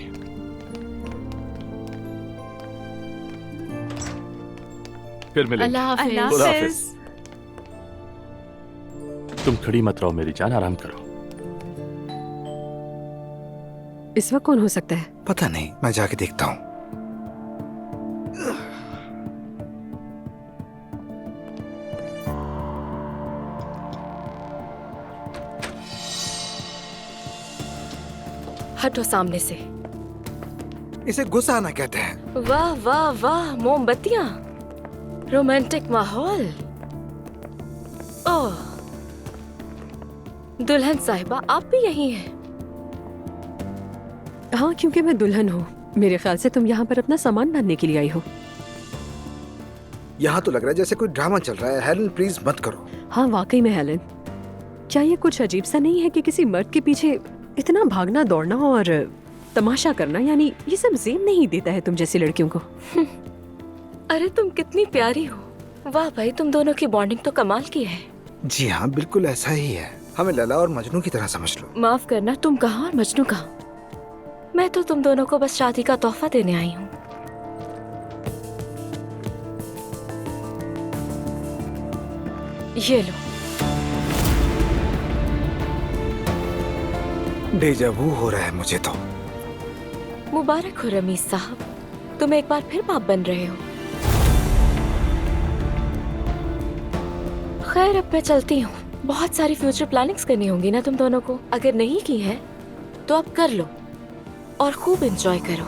फिर मिलेंगे। अल्लाह हाफिज। खुदा हाफिज। तुम खड़ी मत रहो मेरी जान, आराम करो। इस वक्त कौन हो सकता है? पता नहीं, मैं जाके देखता हूँ। हटो सामने से। इसे गुस्सा आना कहते हैं। वाह वाह वाह, मोमबत्तियां, रोमांटिक माहौल। ओह, दुल्हन साहिबा आप भी यही हैं? हाँ, क्योंकि मैं दुल्हन हूँ। मेरे ख्याल से तुम यहाँ पर अपना सामान बांधने के लिए आई हो। यहाँ तो लग रहा है जैसे कोई ड्रामा चल रहा है। हेलन प्लीज मत करो। हाँ वाकई में हेलन, क्या ये कुछ अजीब सा नहीं है कि किसी मर्द के पीछे इतना भागना दौड़ना और तमाशा करना? यानी ये सब ज़ेन नहीं देता है तुम जैसी लड़कियों को। अरे तुम कितनी प्यारी हो। वाह भाई, तुम दोनों की बॉन्डिंग तो कमाल की है। जी हाँ, बिल्कुल ऐसा ही है। हमें लैला और मजनू की तरह समझ लो। माफ करना, तुम कहाँ और मजनू कहाँ? मैं तो तुम दोनों को बस शादी का तोहफा देने आई हूँ। ये लो। डेजा वू हो रहा है मुझे तो। मुबारक हो रमीज साहब, तुम एक बार फिर बाप बन रहे हो। खैर, अब मैं चलती हूँ। बहुत सारी फ्यूचर प्लानिंग्स करनी होंगी ना तुम दोनों को। अगर नहीं की है तो अब कर लो और खूब एंजॉय करो।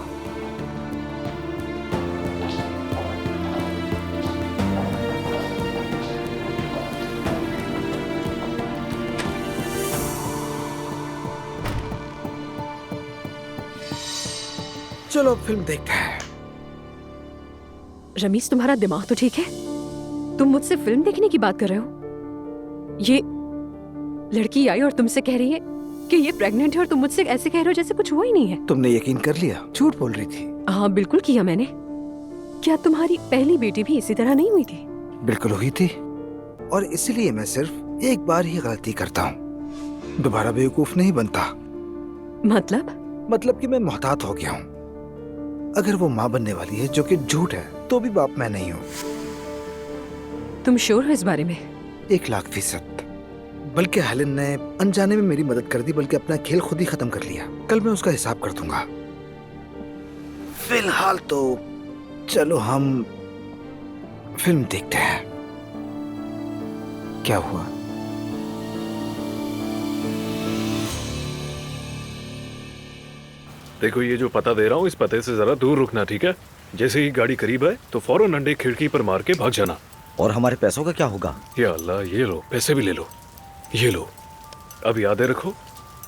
चलो अब फिल्म देखते हैं। रमीज, तुम्हारा दिमाग तो ठीक है? तुम मुझसे फिल्म देखने की बात कर रहे हो? ये लड़की आई और तुमसे कह रही है कि ये प्रेग्नेंट है और तुम मुझसे ऐसे कह रहे हो जैसे कुछ हुआ ही नहीं है। तुमने यकीन कर लिया? झूठ बोल रही थी। हाँ बिल्कुल किया मैंने। क्या तुम्हारी पहली बेटी भी इसी तरह नहीं हुई थी? बिल्कुल हुई थी, और इसलिए मैं सिर्फ एक बार ही गलती करता हूँ, दोबारा बेवकूफ नहीं बनता। मतलब कि मैं मोहतात हो गया हूँ। अगर वो माँ बनने वाली है, जो कि झूठ है, तो भी बाप मैं नहीं हूँ। तुम श्योर हो इस बारे में? 1,00,000%। बल्कि हेलन ने अनजाने में मेरी मदद कर दी, बल्कि अपना खेल खुद ही खत्म कर लिया। कल मैं उसका हिसाब कर दूंगा। फिलहाल तो चलो हम फिल्म देखते हैं। क्या हुआ? देखो, ये जो पता दे रहा हूँ, इस पते से जरा दूर रुकना, ठीक है? जैसे ही गाड़ी करीब आए तो फौरन अंडे खिड़की पर मार के भाग जाना। और हमारे पैसों का क्या होगा? या अल्लाह, ये लो, पैसे भी ले लो। ये लो, अब यादें रखो,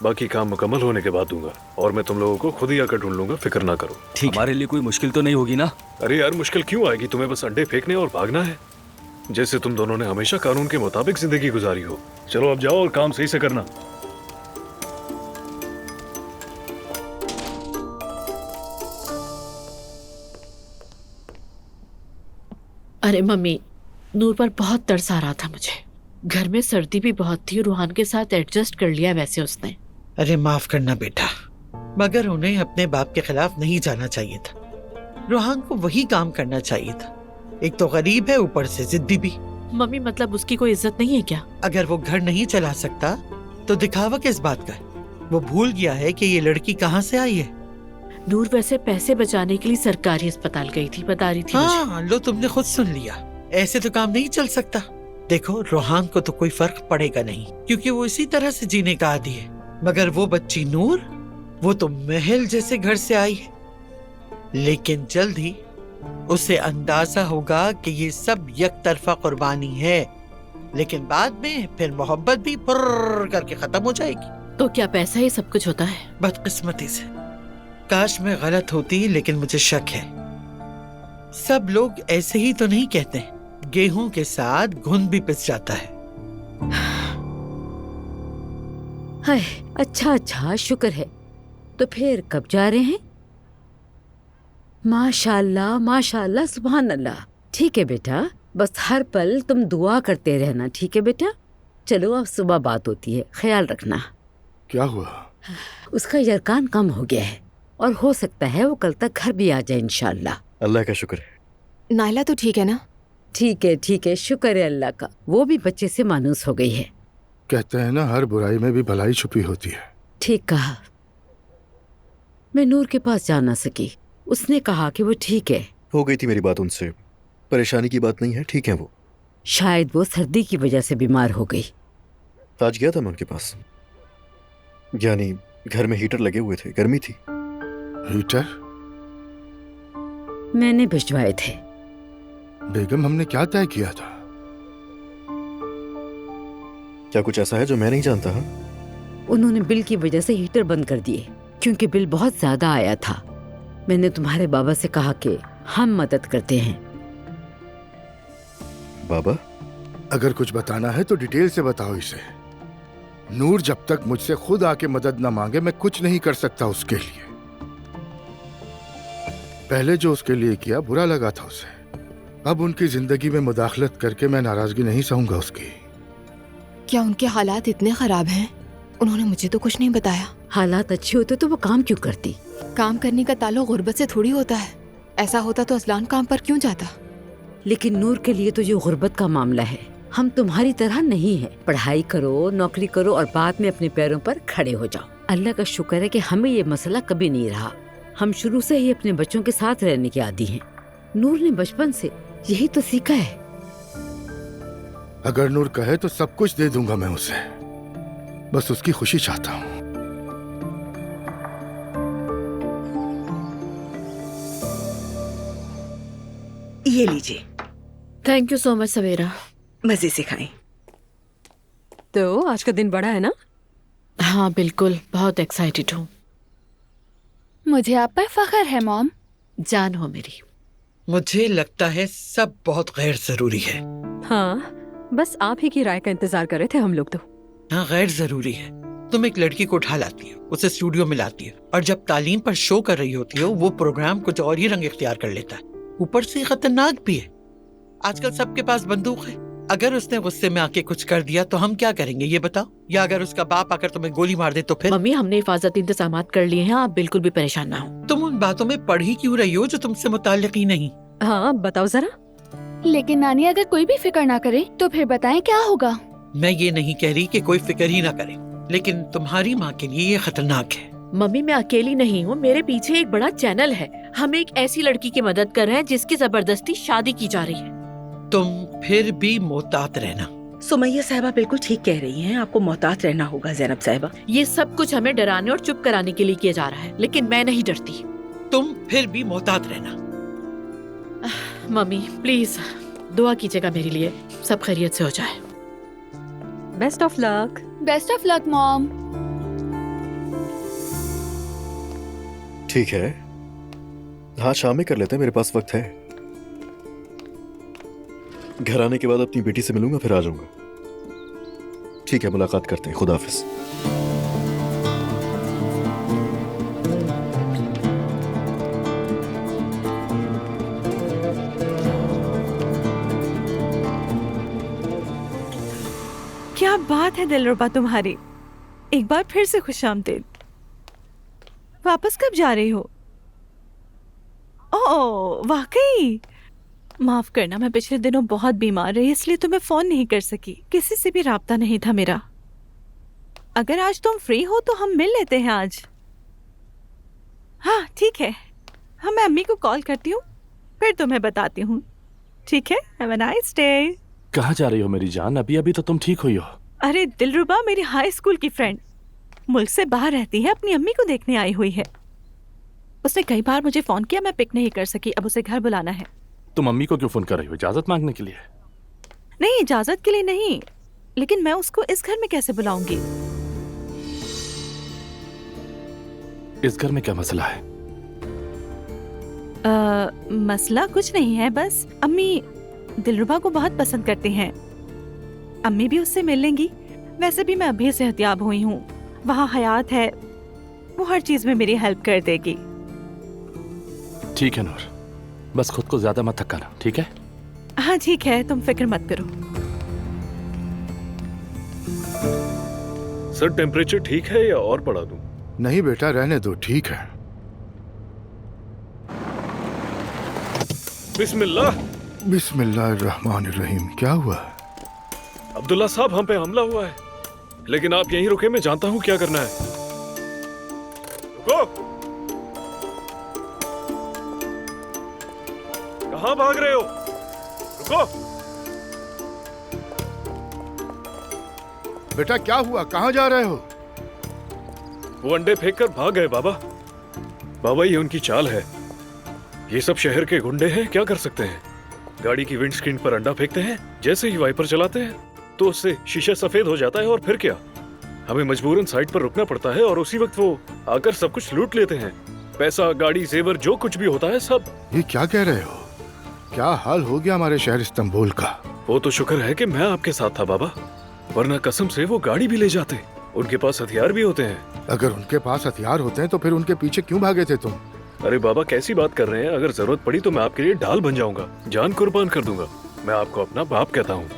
बाकी काम मुकम्मल होने के बाद दूंगा। और मैं तुम लोगों को खुद ही आकर ढूंढ लूंगा, फिक्र ना करो। ठीक, हमारे लिए कोई मुश्किल तो नहीं होगी ना? अरे यार, मुश्किल क्यों आएगी? तुम्हें बस अंडे फेंकने और भागना है, जैसे तुम दोनों ने हमेशा कानून के मुताबिक जिंदगी गुजारी हो। चलो अब जाओ और काम सही से करना। अरे मम्मी, नूर पर बहुत तरस आ रहा था मुझे। घर में सर्दी भी बहुत थी, रूहान के साथ एडजस्ट कर लिया वैसे उसने। अरे माफ करना बेटा, मगर उन्हें अपने बाप के खिलाफ नहीं जाना चाहिए था। रूहान को वही काम करना चाहिए था। एक तो गरीब है, ऊपर से जिद्दी भी। मम्मी, मतलब उसकी कोई इज्जत नहीं है क्या? अगर वो घर नहीं चला सकता तो दिखावा किस बात का? वो भूल गया है कि ये लड़की कहाँ से आई है। नूर वैसे पैसे बचाने के लिए सरकारी अस्पताल गई थी, बता रही थी। हाँ, लो तुमने खुद सुन लिया। ऐसे तो काम नहीं चल सकता। देखो, रूहान को तो कोई फर्क पड़ेगा नहीं, क्योंकि वो इसी तरह से जीने का आदी है। मगर वो बच्ची नूर, वो तो महल जैसे घर से आई है। लेकिन जल्द ही उसे अंदाजा होगा कि ये सब एक तरफा कुर्बानी है। लेकिन बाद में फिर मोहब्बत भी फुर्र करके खत्म हो जाएगी। तो क्या पैसा ही सब कुछ होता है? बदकिस्मती से। काश मैं गलत होती, लेकिन मुझे शक है। सब लोग ऐसे ही तो नहीं कहते। गेहूं के साथ घुन भी पिस जाता है। हाय, अच्छा, शुक्र है। तो फिर कब जा रहे हैं? माशाल्लाह, माशाल्लाह, सुभान अल्लाह। ठीक है बेटा, बस हर पल तुम दुआ करते रहना, ठीक है बेटा? चलो, अब सुबह बात होती है, ख्याल रखना। क्या हुआ? उसका यरकान कम हो गया है और हो सकता है वो कल तक घर भी आ जाए इंशाल्लाह। अल्लाह का शुक्र है। नायला तो ठीक है ना? ठीक है, शुक्र है अल्लाह का। वो भी बच्चे से मानूस हो गई है। कहते हैं ना, हर बुराई में भी भलाई छुपी होती है। ठीक कहा। मैं नूर के पास जा ना सकी। उसने कहा कि वो ठीक है। हो गई थी मेरी बात उनसे, परेशानी की बात नहीं है, ठीक है वो। शायद वो सर्दी की वजह से बीमार हो गई। आज गया था मैं उनके पास, यानी घर में हीटर लगे हुए थे, गर्मी थी। हीटर? मैंने भिजवाए थे। बेगम, हमने क्या तय किया था? क्या कुछ ऐसा है जो मैं नहीं जानता? उन्होंने बिल की वजह से हीटर बंद कर दिए, क्योंकि बिल बहुत ज्यादा आया था। मैंने तुम्हारे बाबा से कहा कि हम मदद करते हैं। बाबा? अगर कुछ बताना है तो डिटेल से बताओ इसे। नूर जब तक मुझसे खुद आके मदद न मांगे, मैं कुछ नहीं कर सकता उसके लिए। पहले जो उसके लिए किया बुरा लगा था उसे। अब उनकी जिंदगी में मुदाखलत करके मैं नाराजगी नहीं सहूंगा उसकी। क्या उनके हालात इतने खराब हैं? उन्होंने मुझे तो कुछ नहीं बताया। हालात अच्छे होते तो वो काम क्यों करती? काम करने का ताल्लुक गुर्बत से थोड़ी होता है। ऐसा होता तो असलान काम पर क्यों जाता? लेकिन नूर के लिए तो ये गुर्बत का मामला है। हम तुम्हारी तरह नहीं है। पढ़ाई करो, नौकरी करो और बाद में अपने पैरों पर खड़े हो जाओ। अल्लाह का शुक्र है कि हमें ये मसला कभी नहीं रहा। हम शुरू से ही अपने बच्चों के साथ रहने के आदी हैं। नूर ने बचपन से यही तो सीखा है। अगर नूर कहे तो सब कुछ दे दूंगा मैं उसे। बस उसकी खुशी चाहता हूँ। ये लीजिए। थैंक यू सो मच सवेरा। मजे से खाएं। तो आज का दिन बड़ा है ना? हाँ बिल्कुल, बहुत एक्साइटेड हूँ। मुझे आप पर फख्र है मॉम। जान हो मेरी। मुझे लगता है सब बहुत गैर जरूरी है। हाँ, बस आप ही की राय का इंतजार कर रहे थे हम लोग तो। हाँ, गैर जरूरी है। तुम एक लड़की को उठा लाती हो, उसे स्टूडियो में लाती हो, और जब तालीम पर शो कर रही होती हो वो प्रोग्राम कुछ और ही रंग इख्तियार कर लेता है। ऊपर से खतरनाक भी है। आजकल सबके पास बंदूक है। अगर उसने गुस्से में आके कुछ कर दिया तो हम क्या करेंगे ये बताओ? या अगर उसका बाप आकर तुम्हें गोली मार दे तो फिर? मम्मी, हमने हिफाजती इंतजाम कर लिए हैं, आप बिल्कुल भी परेशान ना हो। तुम उन बातों में पढ़ ही क्यों रही हो जो तुमसे मुताल्लिक ही नहीं? हाँ बताओ जरा। लेकिन नानी अगर कोई भी फिक्र ना करे तो फिर बताएं क्या होगा। मैं ये नहीं कह रही कि कोई फिक्र ही ना करे, लेकिन तुम्हारी माँ के लिए ये खतरनाक है। मम्मी मैं अकेली नहीं हूँ, मेरे पीछे एक बड़ा चैनल है। हम एक ऐसी लड़की की मदद कर रहे हैं जिसकी जबरदस्ती शादी की जा रही है। तुम फिर भी मोहतात रहना। सुमैया साहिबा बिल्कुल ठीक कह रही हैं, आपको मोहतात रहना होगा ज़ैनब साहिबा। ये सब कुछ हमें डराने और चुप कराने के लिए किया जा रहा है, लेकिन मैं नहीं डरती। तुम फिर भी मोहतात रहना। मम्मी प्लीज दुआ कीजिएगा मेरे लिए, सब खैरियत से हो जाए। Best of luck. Best of luck mom. ठीक है, हाँ शाम में कर लेते हैं, मेरे पास वक्त है। घर आने के बाद अपनी बेटी से मिलूंगा, फिर आ जाऊंगा। ठीक है, मुलाकात करते हैं। खुदा हाफिज। क्या बात है दिलरुबा तुम्हारी, एक बार फिर से खुशामदीद। वापस कब जा रही हो? ओह वाकई, माफ करना मैं पिछले दिनों बहुत बीमार रही इसलिए तुम्हें फोन नहीं कर सकी, किसी से भी राब्ता नहीं था मेरा। अगर आज तुम फ्री हो तो हम मिल लेते हैं आज। हाँ ठीक है, हाँ मैं अम्मी को कॉल करती हूँ फिर तुम्हें बताती हूँ। ठीक है, हैव अ नाइस डे। कहाँ जा रही हो मेरी जान? अभी अभी तो तुम ठीक हुई हो। अरे दिलरुबा मेरी हाई स्कूल की फ्रेंड मुल्क से बाहर रहती है, अपनी अम्मी को देखने आई हुई है। उसने कई बार मुझे फोन किया, मैं पिक नहीं कर सकी, अब उसे घर बुलाना है। तुम अम्मी को क्यों फोन कर रही हो? इजाजत मांगने के लिए? नहीं इजाजत के लिए नहीं, लेकिन मैं उसको इस घर में कैसे बुलाऊंगी? इस घर में क्या मसला है? मसला कुछ नहीं है, बस अम्मी दिलरुबा को बहुत पसंद करती हैं। अम्मी भी उससे मिल लेंगी। वैसे भी मैं अभी सेहतियाब हुई हूँ, वहाँ हयात है, वो हर चीज में मेरी हेल्प कर देगी। ठीक है नूर, बस खुद को ज्यादा मत थकाना, ठीक है? हाँ ठीक है, तुम फिक्र मत करो। सर टेम्परेचर ठीक है या और बढ़ा दूं? नहीं बेटा रहने दो, ठीक है। बिस्मिल्लाह। बिस्मिल्लाहिर्रहमानिर्रहीम। क्या हुआ? अब्दुल्ला साहब हम पे हमला हुआ है, लेकिन आप यहीं रुके, मैं जानता हूँ क्या करना है। रुको। कहाँ भाग रहे हो? रुको। बेटा क्या हुआ, कहाँ जा रहे हो? वो अंडे फेंक कर भाग गए बाबा। बाबा ये उनकी चाल है। ये सब शहर के गुंडे हैं, क्या कर सकते हैं? गाड़ी की विंडस्क्रीन पर अंडा फेंकते हैं, जैसे ही वाइपर चलाते हैं तो उससे शीशा सफेद हो जाता है और फिर क्या, हमें मजबूरन साइड पर रुकना पड़ता है और उसी वक्त वो आकर सब कुछ लूट लेते हैं। पैसा, गाड़ी, जेवर, जो कुछ भी होता है सब। ये क्या कह रहे हो? क्या हाल हो गया हमारे शहर इस्तांबुल का? वो तो शुक्र है कि मैं आपके साथ था बाबा, वरना कसम से वो गाड़ी भी ले जाते। उनके पास हथियार भी होते हैं। अगर उनके पास हथियार होते हैं तो फिर उनके पीछे क्यों भागे थे तुम? अरे बाबा कैसी बात कर रहे हैं, अगर जरूरत पड़ी तो मैं आपके लिए ढाल बन जाऊंगा, जान कुर्बान कर दूंगा। मैं आपको अपना बाप कहता हूँ,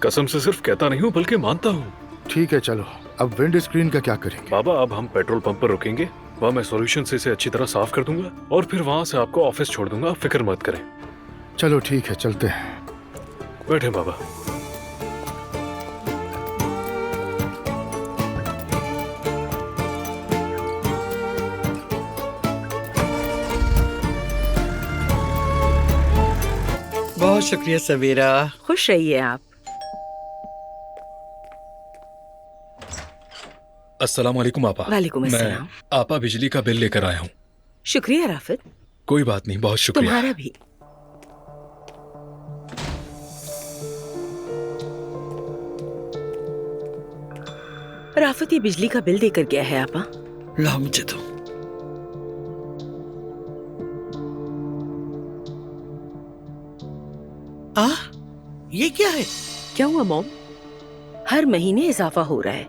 कसम से सिर्फ कहता नहीं हूँ बल्कि मानता हूँ। ठीक है चलो, अब विंड स्क्रीन का क्या करेंगे? बाबा अब हम पेट्रोल पंप पर रुकेंगे, वहाँ मैं सॉल्यूशन से इसे अच्छी तरह साफ कर दूंगा और फिर वहाँ से आपको ऑफिस छोड़ दूंगा, फिक्र मत करें। चलो ठीक है, चलते हैं। बैठे बाबा। बहुत शुक्रिया सवेरा। खुश रहिए आप। अस्सलाम वालेकुम आपा। वालेकुम अस्सलाम। मैं आपा बिजली का बिल लेकर आया हूँ। शुक्रिया राफिद। कोई बात नहीं, बहुत शुक्रिया। तुम्हारा भी। राफिद ये बिजली का बिल देकर गया है आपा। ला मुझे तो। ये क्या है? क्या हुआ मॉम? हर महीने इजाफा हो रहा है।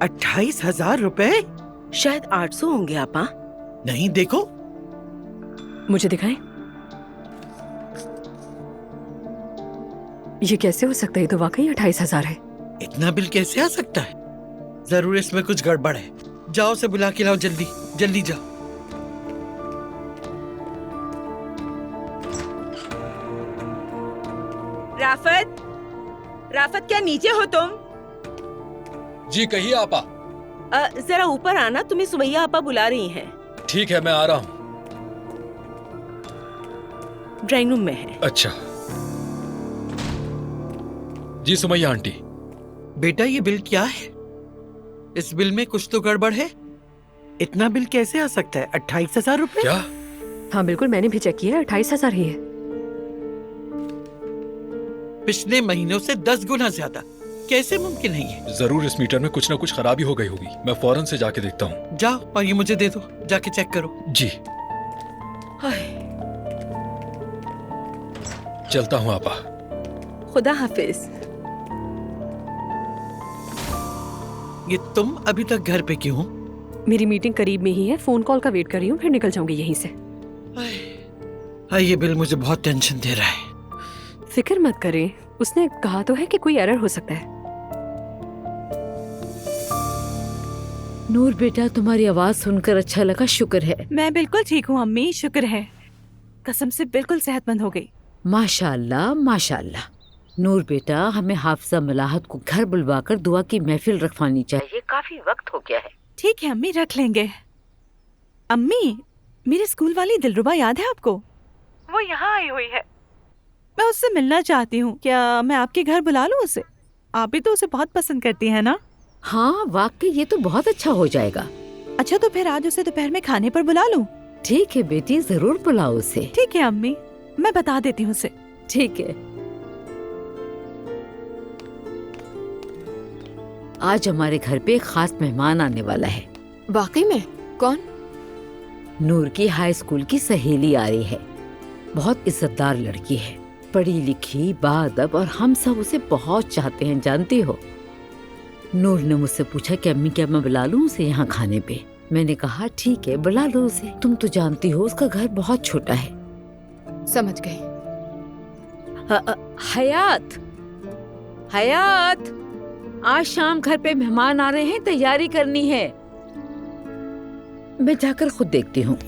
28,000 रुपए? शायद 800 होंगे आपा। नहीं देखो। मुझे दिखाएं। ये कैसे हो सकता है? तो वाकई 28,000 है। इतना बिल कैसे आ सकता है? जरूर इसमें कुछ गड़बड़ है। जाओ से बुला के लाओ, जल्दी जल्दी जाओ। राफत, क्या नीचे हो तुम? जी कहिए आपा। जरा ऊपर आना, तुम्हें सुमैया आपा बुला रही हैं। ठीक है, मैं आ रहा हूँ। ड्राइंग रूम में है। अच्छा जी सुमैया आंटी। बेटा ये बिल क्या है? इस बिल में कुछ तो गड़बड़ है। इतना बिल कैसे आ सकता है? 28,000 रुपए? क्या? हाँ बिल्कुल, मैंने भी चेक किया, 28,000 ही है। पिछले महीनों से 10 गुना ज्यादा। कैसे मुमकिन है ये? जरूर इस मीटर में कुछ ना कुछ खराबी हो गई होगी। मैं फौरन से जाके देखता हूँ। जाओ और ये मुझे दे दो, जाके चेक करो। जी चलता हूँ आपा। खुदा हाफिज। ये तुम अभी तक घर पे क्यों हो? मेरी मीटिंग करीब में ही है, फोन कॉल का वेट कर रही हूँ, फिर निकल जाऊंगी यहीं से। ये बिल मुझे बहुत टेंशन दे रहा है। फिक्र मत करें, उसने कहा तो है कि कोई एरर हो सकता है। नूर बेटा, तुम्हारी आवाज सुनकर अच्छा लगा, शुक्र है। मैं बिल्कुल ठीक हूँ अम्मी, शुक्र है। कसम से बिल्कुल सेहतमंद हो गई। माशाअल्लाह माशाअल्लाह। नूर बेटा, हमें हाफिजा मलाहत को घर बुलवाकर दुआ की महफिल रखवानी चाहिए। काफी वक्त हो गया है। ठीक है अम्मी, रख लेंगे। अम्मी, मेरे स्कूल वाली दिलरुबा याद है आपको? वो यहाँ आई हुई है, मैं उससे मिलना चाहती हूँ। क्या मैं आपके घर बुला लूँ उसे? आप भी तो उसे बहुत पसंद करती हैं ना? हाँ वाकई, ये तो बहुत अच्छा हो जाएगा। अच्छा तो फिर आज उसे दोपहर में खाने पर बुला लूँ? ठीक है बेटी, जरूर बुलाओ उसे। ठीक है अम्मी, मैं बता देती हूँ उसे। ठीक है। आज हमारे घर पे एक खास मेहमान आने वाला है। वाकई में? कौन? नूर की हाई स्कूल की सहेली आ रही है। बहुत इज्जतदार लड़की है, पढ़ी लिखी, बाअदब, और हम सब उसे बहुत चाहते हैं, जानती हो। नूर ने मुझसे पूछा कि अम्मी क्या मैं बुला लूं उसे यहाँ खाने पे। मैंने कहा ठीक है, बुला लो उसे। तुम तो जानती हो उसका घर बहुत छोटा है। समझ गई। हयात, हयात, आज शाम घर पे मेहमान आ रहे हैं, तैयारी करनी है। मैं जाकर खुद देखती हूँ।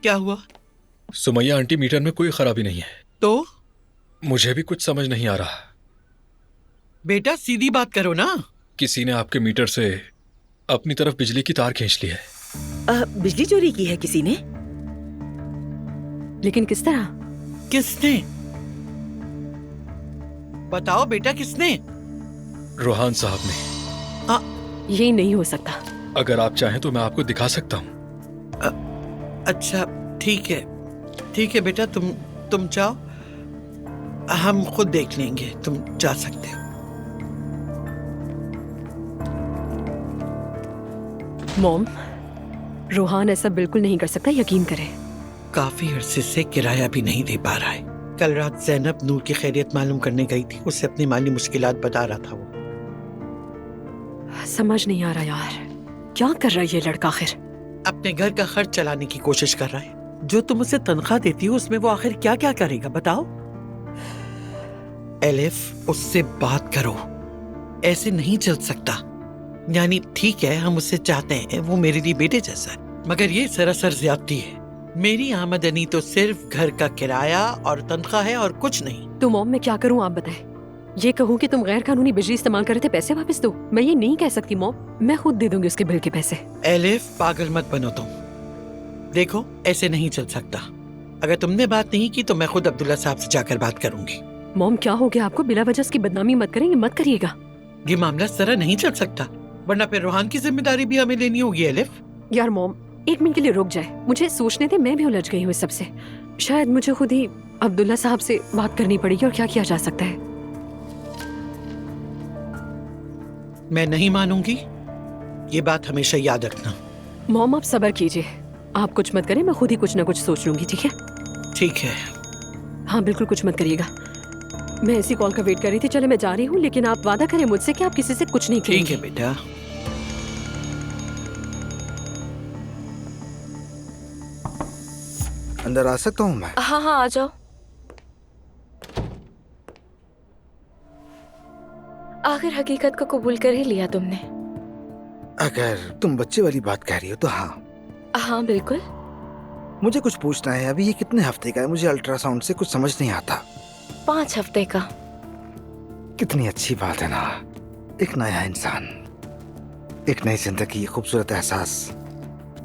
क्या हुआ? सुमैया आंटी, मीटर में कोई खराबी नहीं है। तो मुझे भी कुछ समझ नहीं आ रहा। बेटा सीधी बात करो ना। किसी ने आपके मीटर से अपनी तरफ बिजली की तार खींच ली है। बिजली चोरी की है किसी ने? लेकिन किस तरह? किसने? बताओ बेटा, किसने? रोहान साहब ने। ये नहीं हो सकता। अगर आप चाहें तो मैं आपको दिखा सकता हूँ। अच्छा ठीक है बेटा, तुम जाओ, हम खुद देख लेंगे। तुम जा सकते हो। मॉम, रोहान ऐसा बिल्कुल नहीं कर सकता, यकीन करें। काफी अरसे से किराया भी नहीं दे पा रहा है। कल रात जैनब नूर की खैरियत मालूम करने गई थी, उसे अपनी माली मुश्किलात बता रहा था। वो समझ नहीं आ रहा यार, क्या कर रहा है ये लड़का? आखिर अपने घर का खर्च चलाने की कोशिश कर रहा है। जो तुम उसे तनख्वाह देती हो उसमें वो आखिर क्या क्या करेगा बताओ? एलिफ, उससे बात करो, ऐसे नहीं चल सकता। यानी ठीक है, हम उससे चाहते हैं, वो मेरे लिए बेटे जैसा है, मगर ये सरासर ज्यादती है। मेरी आमदनी तो सिर्फ घर का किराया और तनख्वाह है और कुछ नहीं। तो मॉम मैं क्या करूं आप बताएं? ये कहूं कि तुम गैर कानूनी बिजली इस्तेमाल कर रहे थे, पैसे वापस दो? मैं ये नहीं कह सकती मॉम, मैं खुद दे दूंगी उसके बिल के पैसे। एलिफ, पागल मत बनो तुम। देखो ऐसे नहीं चल सकता। अगर तुमने बात नहीं की तो मैं खुद अब्दुल्ला साहब से जाकर बात करूंगी। मॉम क्या हो गया आपको? बिला वजह उसकी बदनामी मत करेंगे, मत करिएगा। ये मामला इस तरह नहीं चल सकता, वरना फिर रोहान की जिम्मेदारी भी हमें लेनी होगी। एलिफ यार मॉम, एक मिनट के लिए रुक जाए, मुझे सोचने दे। मैं भी उलझ गई हूँ इस सबसे। शायद मुझे खुद ही अब्दुल्ला साहब से बात करनी पड़ेगी। और क्या किया जा सकता है? मैं नहीं मानूंगी, ये बात हमेशा याद रखना। मॉम आप सब्र कीजिए, आप कुछ मत करें, मैं खुद ही कुछ ना कुछ सोच लूंगी। ठीक है? ठीक है। हाँ बिल्कुल कुछ मत करिएगा। मैं इसी कॉल का वेट कर रही थी। चले मैं जा रही हूँ, लेकिन आप वादा करें मुझसे कि आप किसी से कुछ नहीं करेंगे। ठीक है बेटा। अंदर आ सकता हूँ मैं? हाँ हाँ आ जाओ। आखिर हकीकत को कबूल कर ही लिया तुमने। अगर तुम बच्चे वाली बात कह रही हो तो हाँ, हाँ बिल्कुल। मुझे कुछ पूछना है। अभी ये कितने हफ्ते का है? मुझे अल्ट्रासाउंड से कुछ समझ नहीं आता। 5 हफ्ते का। कितनी अच्छी बात है ना, एक नया इंसान, एक नई जिंदगी, खूबसूरत एहसास।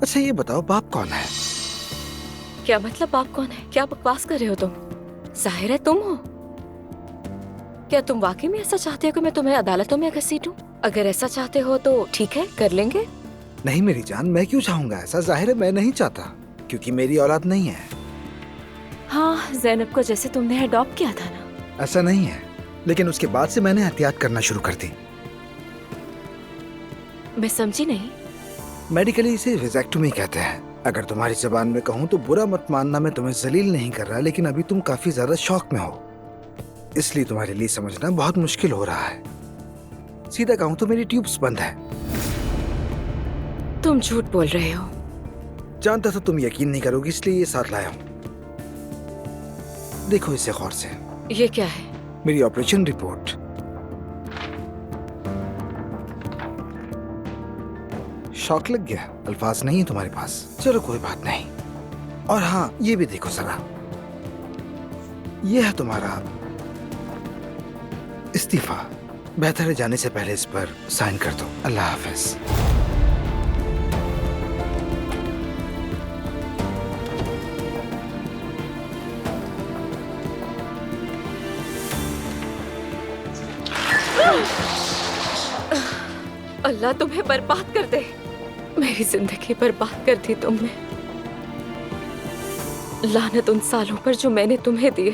अच्छा ये बताओ, बाप कौन है? क्या मतलब बाप कौन है? क्या बकवास कर रहे हो तुम? जाहिर है तुम हो। क्या तुम वाकई में ऐसा चाहते हो कि मैं तुम्हें अदालतों में घसीटूं? अगर ऐसा चाहते हो तो ठीक है, कर लेंगे। नहीं मेरी जान, मैं क्यों चाहूंगा ऐसा? जाहिर है मैं नहीं चाहता, क्योंकि मेरी औलाद नहीं है। हाँ, ज़ैनब को जैसे तुमने अडॉप्ट किया था ना। ऐसा नहीं है, लेकिन उसके बाद से मैंने एहतियात करना शुरू कर दी। मैं समझी नहीं। मेडिकली इसे विजेक्टोमी कहते हैं। अगर तुम्हारी जबान में कहूँ तो बुरा मत मानना, मैं तुम्हें जलील नहीं कर रहा, लेकिन अभी तुम काफी ज्यादा शौक में हो, इसलिए तुम्हारे लिए समझना बहुत मुश्किल हो रहा है। सीधा कहूँ तो मेरी ट्यूब्स बंद है। तुम झूठ बोल रहे हो। जानता था तुम यकीन नहीं करोगी, इसलिए ये साथ लाया हूँ। देखो इसे गौर से। ये क्या है? मेरी ऑपरेशन रिपोर्ट। शॉक लग गया? अल्फाज नहीं है तुम्हारे पास? चलो कोई बात नहीं। और हाँ, ये भी देखो जरा, ये है तुम्हारा इस्तीफा। बेहतर है जाने से पहले इस पर साइन कर दो। अल्लाह हाफिज। अल्लाह तुम्हें बर्बाद कर दे। मेरी जिंदगी बर्बाद कर दी तुमने। लानत उन सालों पर जो मैंने तुम्हें दिए।